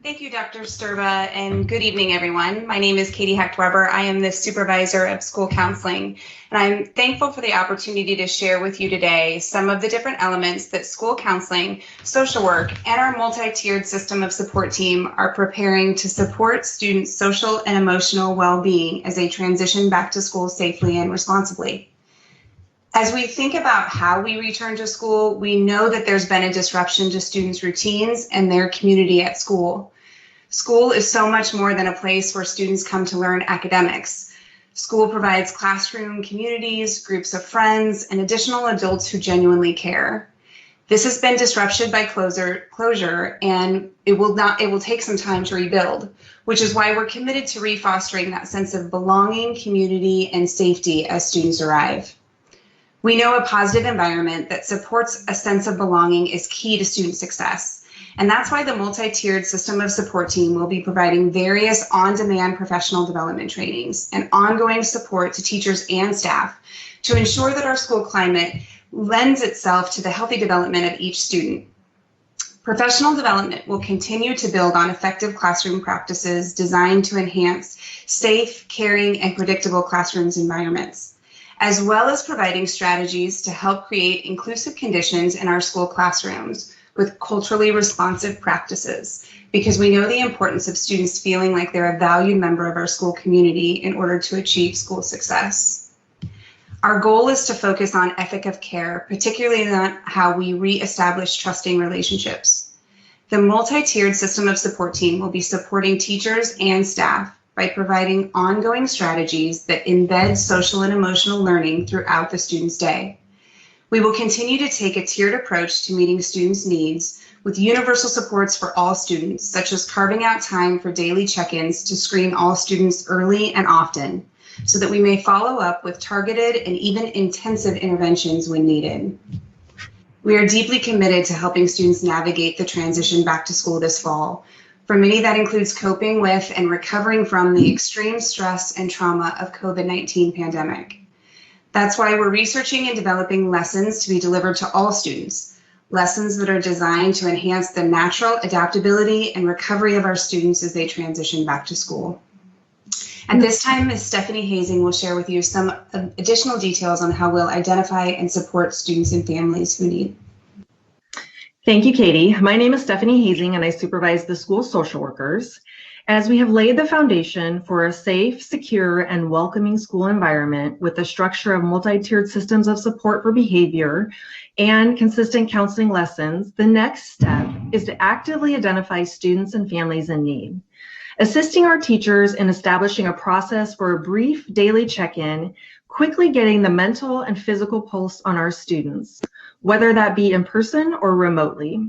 Speaker 5: Thank you, Dr. Sturba, and good evening, everyone. My name is Katie Hecht-Weber. I am the supervisor of school counseling, and I'm thankful for the opportunity to share with you today some of the different elements that school counseling, social work, and our multi-tiered system of support team are preparing to support students' social and emotional well-being as they transition back to school safely and responsibly. As we think about how we return to school, we know that there's been a disruption to students' routines and their community at school. School is so much more than a place where students come to learn academics. School provides classroom communities, groups of friends, and additional adults who genuinely care. This has been disrupted by closure, and it will take some time to rebuild, which is why we're committed to refostering that sense of belonging, community, and safety as students arrive. We know a positive environment that supports a sense of belonging is key to student success. And that's why the multi-tiered system of support team will be providing various on-demand professional development trainings and ongoing support to teachers and staff to ensure that our school climate lends itself to the healthy development of each student. Professional development will continue to build on effective classroom practices designed to enhance safe, caring, and predictable classrooms environments, as well as providing strategies to help create inclusive conditions in our school classrooms with culturally responsive practices, because we know the importance of students feeling like they're a valued member of our school community in order to achieve school success. Our goal is to focus on ethic of care, particularly on how we reestablish trusting relationships. The multi-tiered system of support team will be supporting teachers and staff by providing ongoing strategies that embed social and emotional learning throughout the student's day. We will continue to take a tiered approach to meeting students' needs with universal supports for all students, such as carving out time for daily check-ins to screen all students early and often, so that we may follow up with targeted and even intensive interventions when needed. We are deeply committed to helping students navigate the transition back to school this fall. For many, that includes coping with and recovering from the extreme stress and trauma of COVID-19 pandemic. That's why we're researching and developing lessons to be delivered to all students, lessons that are designed to enhance the natural adaptability and recovery of our students as they transition back to school. At this time, Ms. Stephanie Hazing will share with you some additional details on how we'll identify and support students and families who need.
Speaker 9: Thank you, Katie. My name is Stephanie Hazing, and I supervise the school social workers. As we have laid the foundation for a safe, secure, and welcoming school environment with a structure of multi-tiered systems of support for behavior and consistent counseling lessons, the next step is to actively identify students and families in need. Assisting our teachers in establishing a process for a brief daily check-in, quickly getting the mental and physical pulse on our students, whether that be in person or remotely.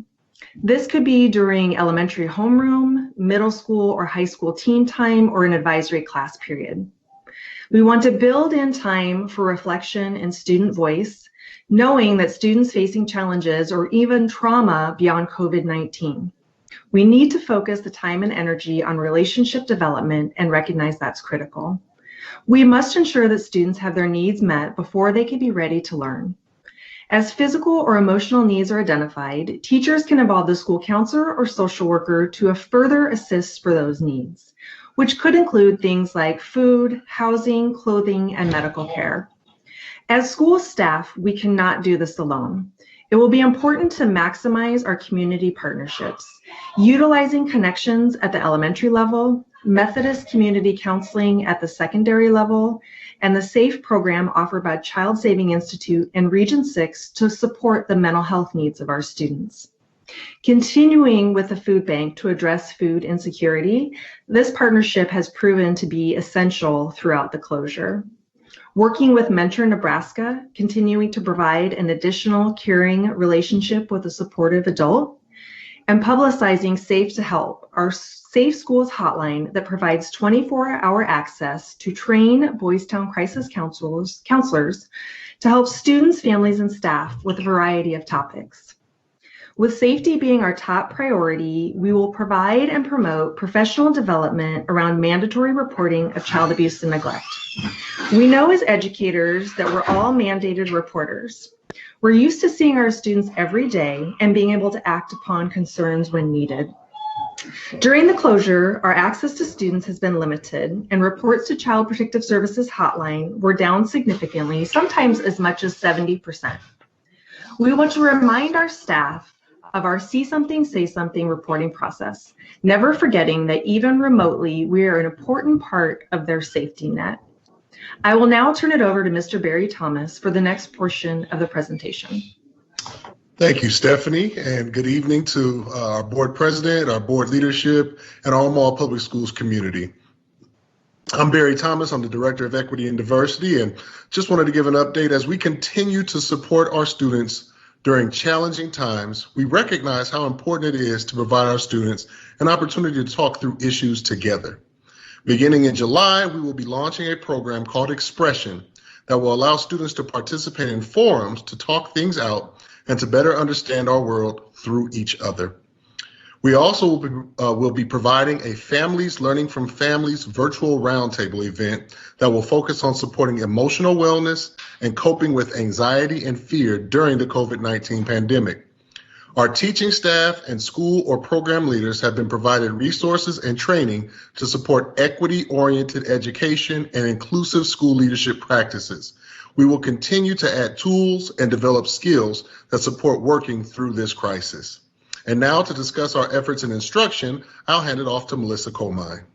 Speaker 9: This could be during elementary homeroom, middle school or high school team time, or an advisory class period. We want to build in time for reflection and student voice, knowing that students facing challenges or even trauma beyond COVID-19. We need to focus the time and energy on relationship development and recognize that's critical. We must ensure that students have their needs met before they can be ready to learn. As physical or emotional needs are identified, teachers can involve the school counselor or social worker to further assist for those needs, which could include things like food, housing, clothing, and medical care. As school staff, we cannot do this alone. It will be important to maximize our community partnerships, utilizing connections at the elementary level, Methodist Community Counseling at the secondary level, and the SAFE program offered by Child Saving Institute and Region 6 to support the mental health needs of our students. Continuing with the food bank to address food insecurity, this partnership has proven to be essential throughout the closure. Working with Mentor Nebraska, continuing to provide an additional caring relationship with a supportive adult, and publicizing Safe to Help, our Safe Schools hotline that provides 24-hour access to train Boys Town crisis counselors to help students, families, and staff with a variety of topics. With safety being our top priority, we will provide and promote professional development around mandatory reporting of child abuse and neglect. We know as educators that we're all mandated reporters. We're used to seeing our students every day and being able to act upon concerns when needed. During the closure, our access to students has been limited, and reports to Child Protective Services hotline were down significantly, sometimes as much as 70%. We want to remind our staff of our See Something, Say Something reporting process, never forgetting that even remotely, we are an important part of their safety net. I will now turn it over to Mr. Barry Thomas for the next portion of the presentation.
Speaker 10: Thank you, Stephanie, and good evening to our board president, our board leadership, and our Omaha Public Schools community. I'm Barry Thomas. I'm the Director of Equity and Diversity, and just wanted to give an update. As we continue to support our students during challenging times, we recognize how important it is to provide our students an opportunity to talk through issues together. Beginning in July, we will be launching a program called Expression that will allow students to participate in forums to talk things out and to better understand our world through each other. We also will be providing a Families Learning from Families virtual roundtable event that will focus on supporting emotional wellness and coping with anxiety and fear during the COVID-19 pandemic. Our teaching staff and school or program leaders have been provided resources and training to support equity-oriented education and inclusive school leadership practices. We will continue to add tools and develop skills that support working through this crisis. And now to discuss our efforts in instruction, I'll hand it off to Melissa Comine.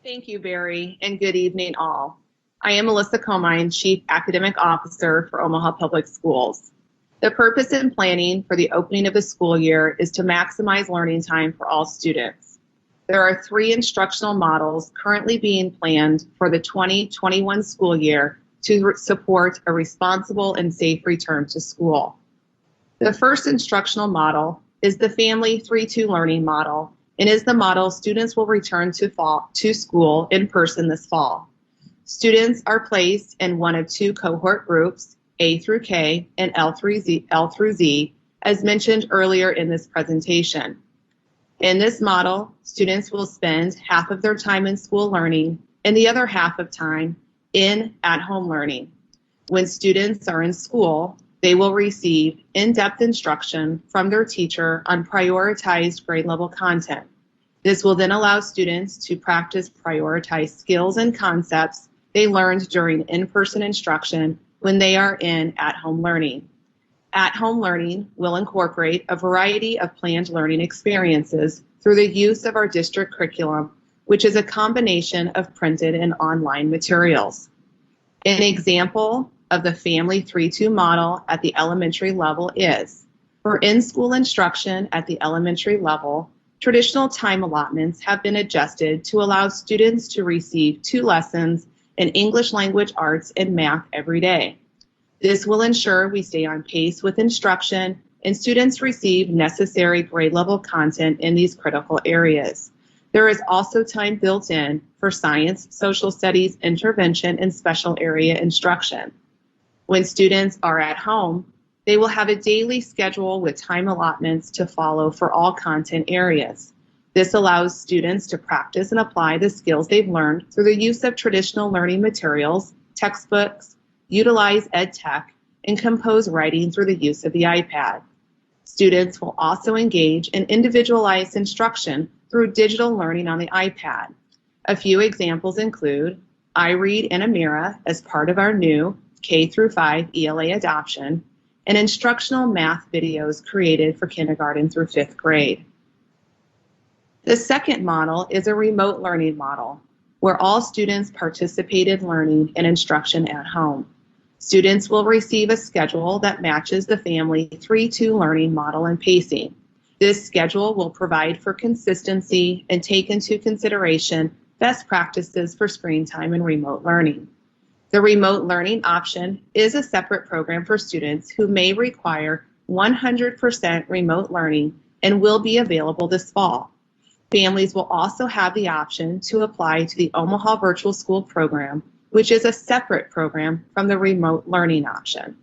Speaker 11: Thank you, Barry, and good evening all. I am Melissa Comine, Chief Academic Officer for Omaha Public Schools. The purpose and planning for the opening of the school year is to maximize learning time for all students. There are 3 instructional models currently being planned for the 2021 school year to support a responsible and safe return to school. The first instructional model is the Family 3-2 Learning Model and is the model students will return to school in person this fall. Students are placed in one of 2 cohort groups, A through K and L through Z, as mentioned earlier in this presentation. In this model, students will spend half of their time in school learning and the other half of time in at-home learning. When students are in school, they will receive in-depth instruction from their teacher on prioritized grade level content. This will then allow students to practice prioritized skills and concepts they learned during in-person instruction when they are in at-home learning. At-home learning will incorporate a variety of planned learning experiences through the use of our district curriculum, which is a combination of printed and online materials. An example of the Family 3-2 model at the elementary level is, for in-school instruction at the elementary level, traditional time allotments have been adjusted to allow students to receive 2 lessons in English language arts and math every day. This will ensure we stay on pace with instruction and students receive necessary grade level content in these critical areas. There is also time built in for science, social studies, intervention, and special area instruction. When students are at home, They will have a daily schedule with time allotments to follow for all content areas. This allows students to practice and apply the skills they've learned through the use of traditional learning materials, textbooks, utilize ed tech, and compose writing through the use of the iPad. Students will also engage in individualized instruction through digital learning on the iPad. A few examples include iRead and Amira as part of our new K-5 ELA adoption, and instructional math videos created for kindergarten through 5th grade. The second model is a remote learning model, where all students participated learning and instruction at home. Students will receive a schedule that matches the family 3-2 learning model and pacing. This schedule will provide for consistency and take into consideration best practices for screen time and remote learning. The remote learning option is a separate program for students who may require 100% remote learning and will be available this fall. Families will also have the option to apply to the Omaha Virtual School Program, which is a separate program from the remote learning option.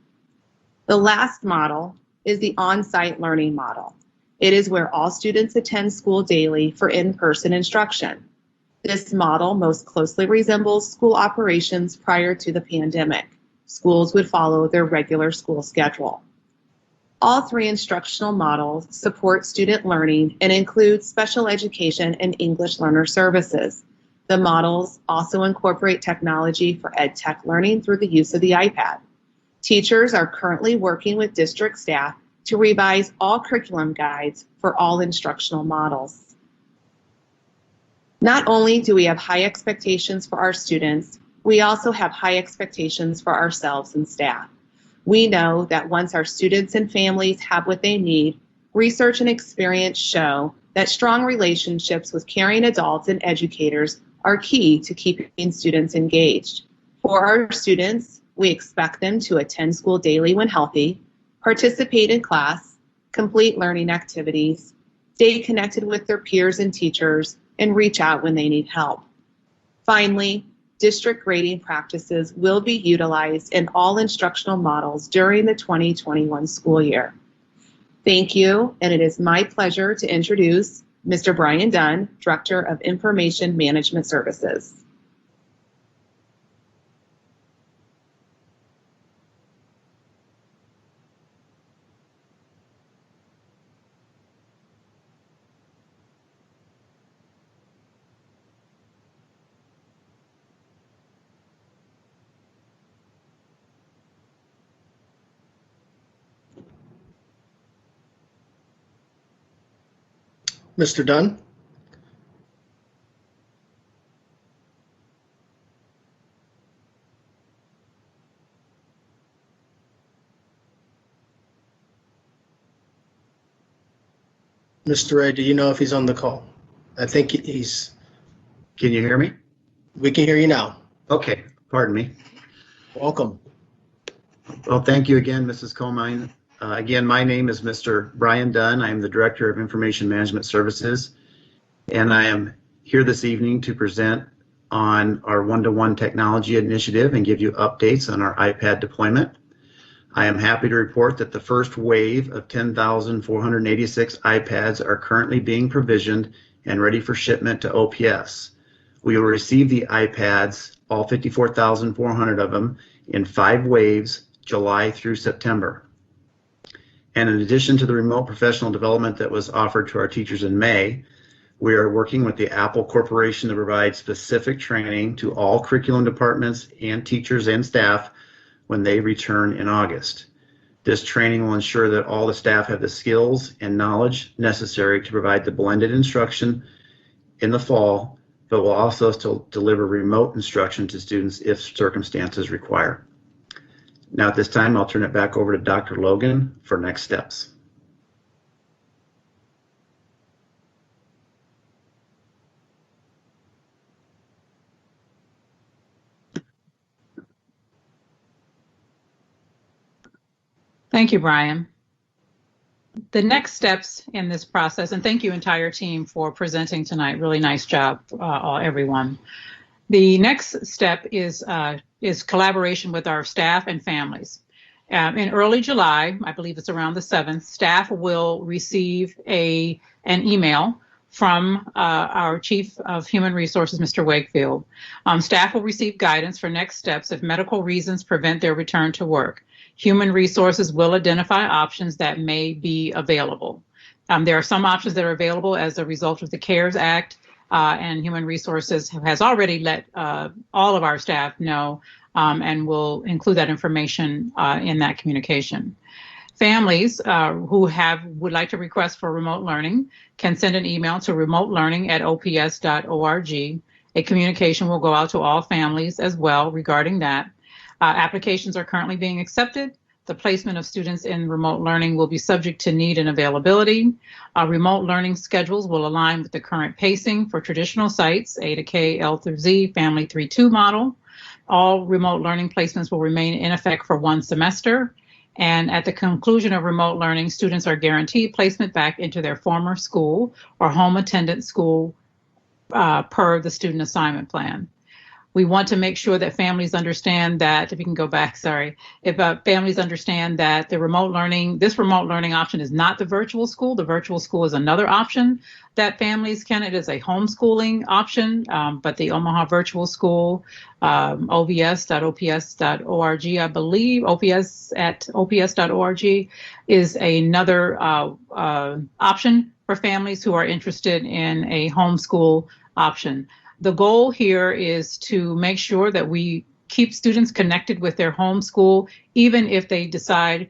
Speaker 11: The last model is the on-site learning model. It is where all students attend school daily for in-person instruction. This model most closely resembles school operations prior to the pandemic. Schools would follow their regular school schedule. All three instructional models support student learning and include special education and English learner services. The models also incorporate technology for ed tech learning through the use of the iPad. Teachers are currently working with district staff to revise all curriculum guides for all instructional models. Not only do we have high expectations for our students, we also have high expectations for ourselves and staff. We know that once our students and families have what they need, research and experience show that strong relationships with caring adults and educators are key to keeping students engaged. For our students, we expect them to attend school daily when healthy, participate in class, complete learning activities, stay connected with their peers and teachers, and reach out when they need help. Finally, district grading practices will be utilized in all instructional models during the 2021 school year. Thank you, and it is my pleasure to introduce Mr. Brian Dunn, Director of Information Management Services.
Speaker 3: Mr. Dunn? Mr. Ray, do you know if he's on the call? I think he's.
Speaker 12: Can you hear me?
Speaker 3: We can hear you now.
Speaker 12: Okay, pardon me.
Speaker 3: Welcome.
Speaker 12: Well, thank you again, Mrs. Comine. Again, my name is Mr. Brian Dunn. I am the Director of Information Management Services, and I am here this evening to present on our one-to-one technology initiative and give you updates on our iPad deployment. I am happy to report that the first wave of 10,486 iPads are currently being provisioned and ready for shipment to OPS. We will receive the iPads, all 54,400 of them, in 5 waves, July through September. And in addition to the remote professional development that was offered to our teachers in May, we are working with the Apple Corporation to provide specific training to all curriculum departments and teachers and staff when they return in August. This training will ensure that all the staff have the skills and knowledge necessary to provide the blended instruction in the fall, but will also still deliver remote instruction to students if circumstances require. Now at this time, I'll turn it back over to Dr. Logan for next steps.
Speaker 21: Thank you, Brian. The next steps in this process, and thank you entire team for presenting tonight. Really nice job, everyone. The next step is collaboration with our staff and families. In early July, I believe it's around the 7th, staff will receive an email from our Chief of Human Resources, Mr. Wakefield. Staff will receive guidance for next steps if medical reasons prevent their return to work. Human Resources will identify options that may be available. There are some options that are available as a result of the CARES Act, and Human Resources has already let all of our staff know and will include that information in that communication. Families who would like to request for remote learning can send an email to remote.learning@ops.org. A communication will go out to all families as well regarding that. Applications are currently being accepted. The placement of students in remote learning will be subject to need and availability. Remote learning schedules will align with the current pacing for traditional sites, A to K, L through Z, Family 3-2 model. All remote learning placements will remain in effect for 1 semester. And at the conclusion of remote learning, students are guaranteed placement back into their former school or home attendant school per the student assignment plan. We want to make sure that families understand that, if you can go back, sorry, if families understand that this remote learning option is not the virtual school. The virtual school is another option that families can. It is a homeschooling option, but the Omaha Virtual School, ovs.ops.org, I believe, ops@ops.org is another option for families who are interested in a homeschool option. The goal here is to make sure that we keep students connected with their home school, even if they decide,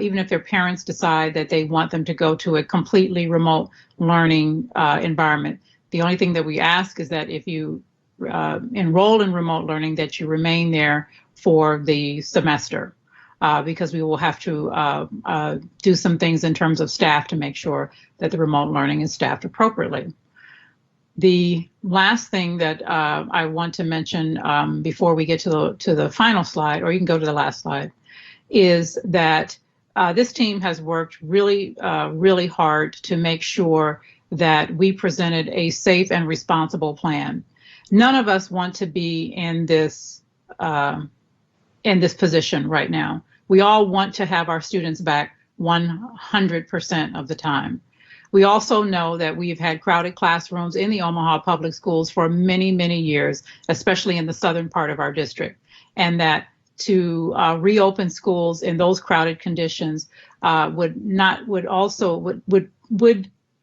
Speaker 21: even if their parents decide that they want them to go to a completely remote learning environment. The only thing that we ask is that if you enroll in remote learning, that you remain there for the semester, because we will have to do some things in terms of staff to make sure that the remote learning is staffed appropriately. The last thing that I want to mention before we get to the final slide, or you can go to the last slide, is that this team has worked really, really hard to make sure that we presented a safe and responsible plan. None of us want to be in this position right now. We all want to have our students back 100% of the time. We also know that we've had crowded classrooms in the Omaha Public Schools for many, many years, especially in the southern part of our district, and that to reopen schools in those crowded conditions would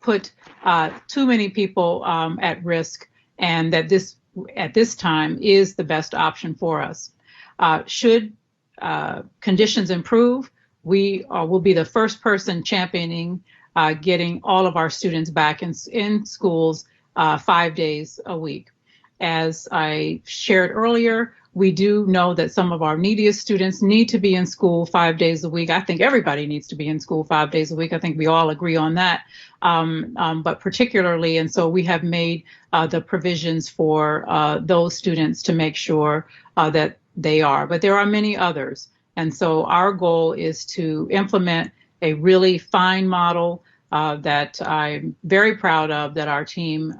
Speaker 21: put too many people at risk, and that this at this time is the best option for us. Should conditions improve, we will be the first person championing getting all of our students back in schools 5 days a week. As I shared earlier, we do know that some of our neediest students need to be in school 5 days a week. I think everybody needs to be in school 5 days a week. I think we all agree on that, but particularly, and so we have made the provisions for those students to make sure that they are, but there are many others. And so our goal is to implement a really fine model that I'm very proud of, that our team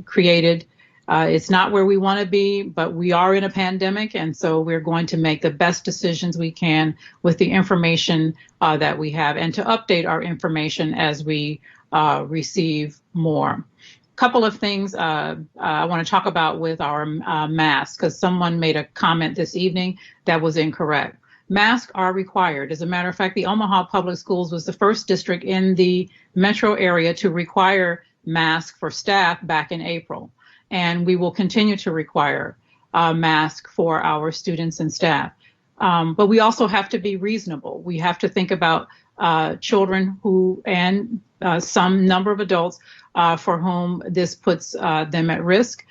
Speaker 21: created. It's not where we want to be, but we are in a pandemic, and so we're going to make the best decisions we can with the information that we have, and to update our information as we receive more. Couple of things I want to talk about with our masks, because someone made a comment this evening that was incorrect. Masks are required. As a matter of fact, the Omaha Public Schools was the first district in the metro area to require masks for staff back in April. And we will continue to require masks for our students and staff. But we also have to be reasonable. We have to think about children who, and some number of adults for whom this puts them at risk.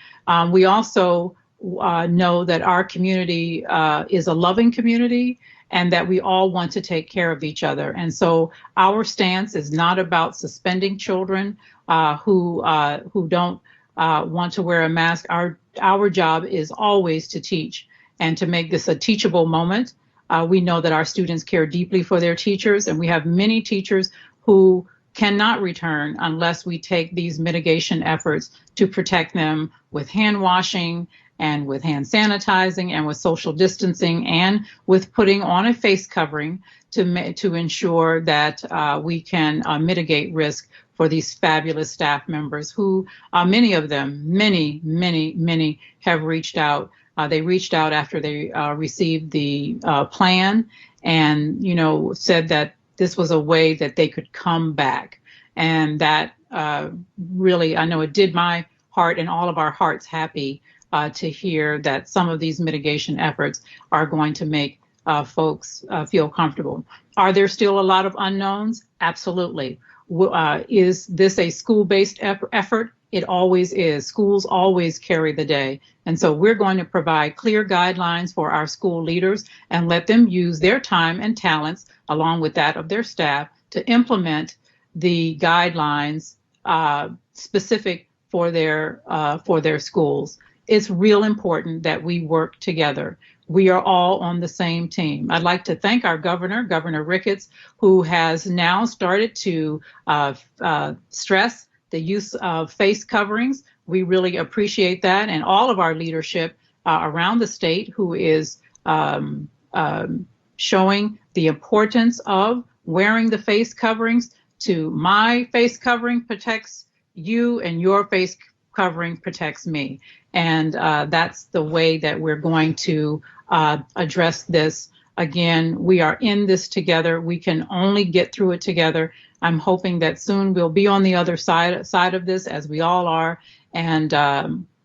Speaker 21: We also know that our community is a loving community, and that we all want to take care of each other. And so our stance is not about suspending children who don't want to wear a mask. Our job is always to teach and to make this a teachable moment. We know that our students care deeply for their teachers, and we have many teachers who cannot return unless we take these mitigation efforts to protect them with hand washing and with hand sanitizing and with social distancing and with putting on a face covering to ensure that we can mitigate risk for these fabulous staff members who, many of them, many have reached out. They reached out after they received the plan and, said that this was a way that they could come back. And that really, I know it did my heart and all of our hearts happy to hear that some of these mitigation efforts are going to make folks feel comfortable. Are there still a lot of unknowns? Absolutely. Is this a school-based effort? It always is. Schools always carry the day. And so we're going to provide clear guidelines for our school leaders and let them use their time and talents along with that of their staff to implement the guidelines specific for their schools. It's real important that we work together. We are all on the same team. I'd like to thank our governor, Governor Ricketts, who has now started to stress the use of face coverings. We really appreciate that, and all of our leadership around the state who is showing the importance of wearing the face coverings. To my face covering protects you and your face covering protects me. And that's the way that we're going to address this. Again, we are in this together. We can only get through it together. I'm hoping that soon we'll be on the other side of this, as we all are. And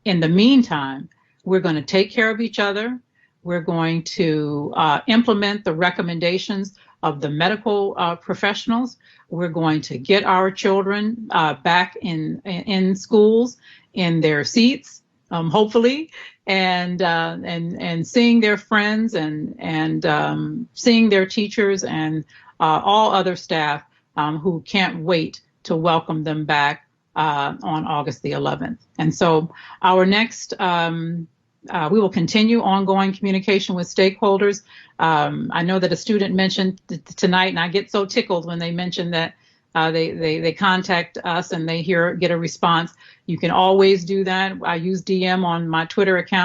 Speaker 21: in the meantime, we're going to take care of each other. We're going to implement the recommendations of the medical professionals. We're going to get our children back in schools, in their seats, hopefully, and seeing their friends and seeing their teachers and all other staff who can't wait to welcome them back on August the 11th. And so our next, we will continue ongoing communication with stakeholders. I know that a student mentioned tonight, and I get so tickled when they mention that they contact us and they get a response. You can always do that. I use DM on my Twitter account.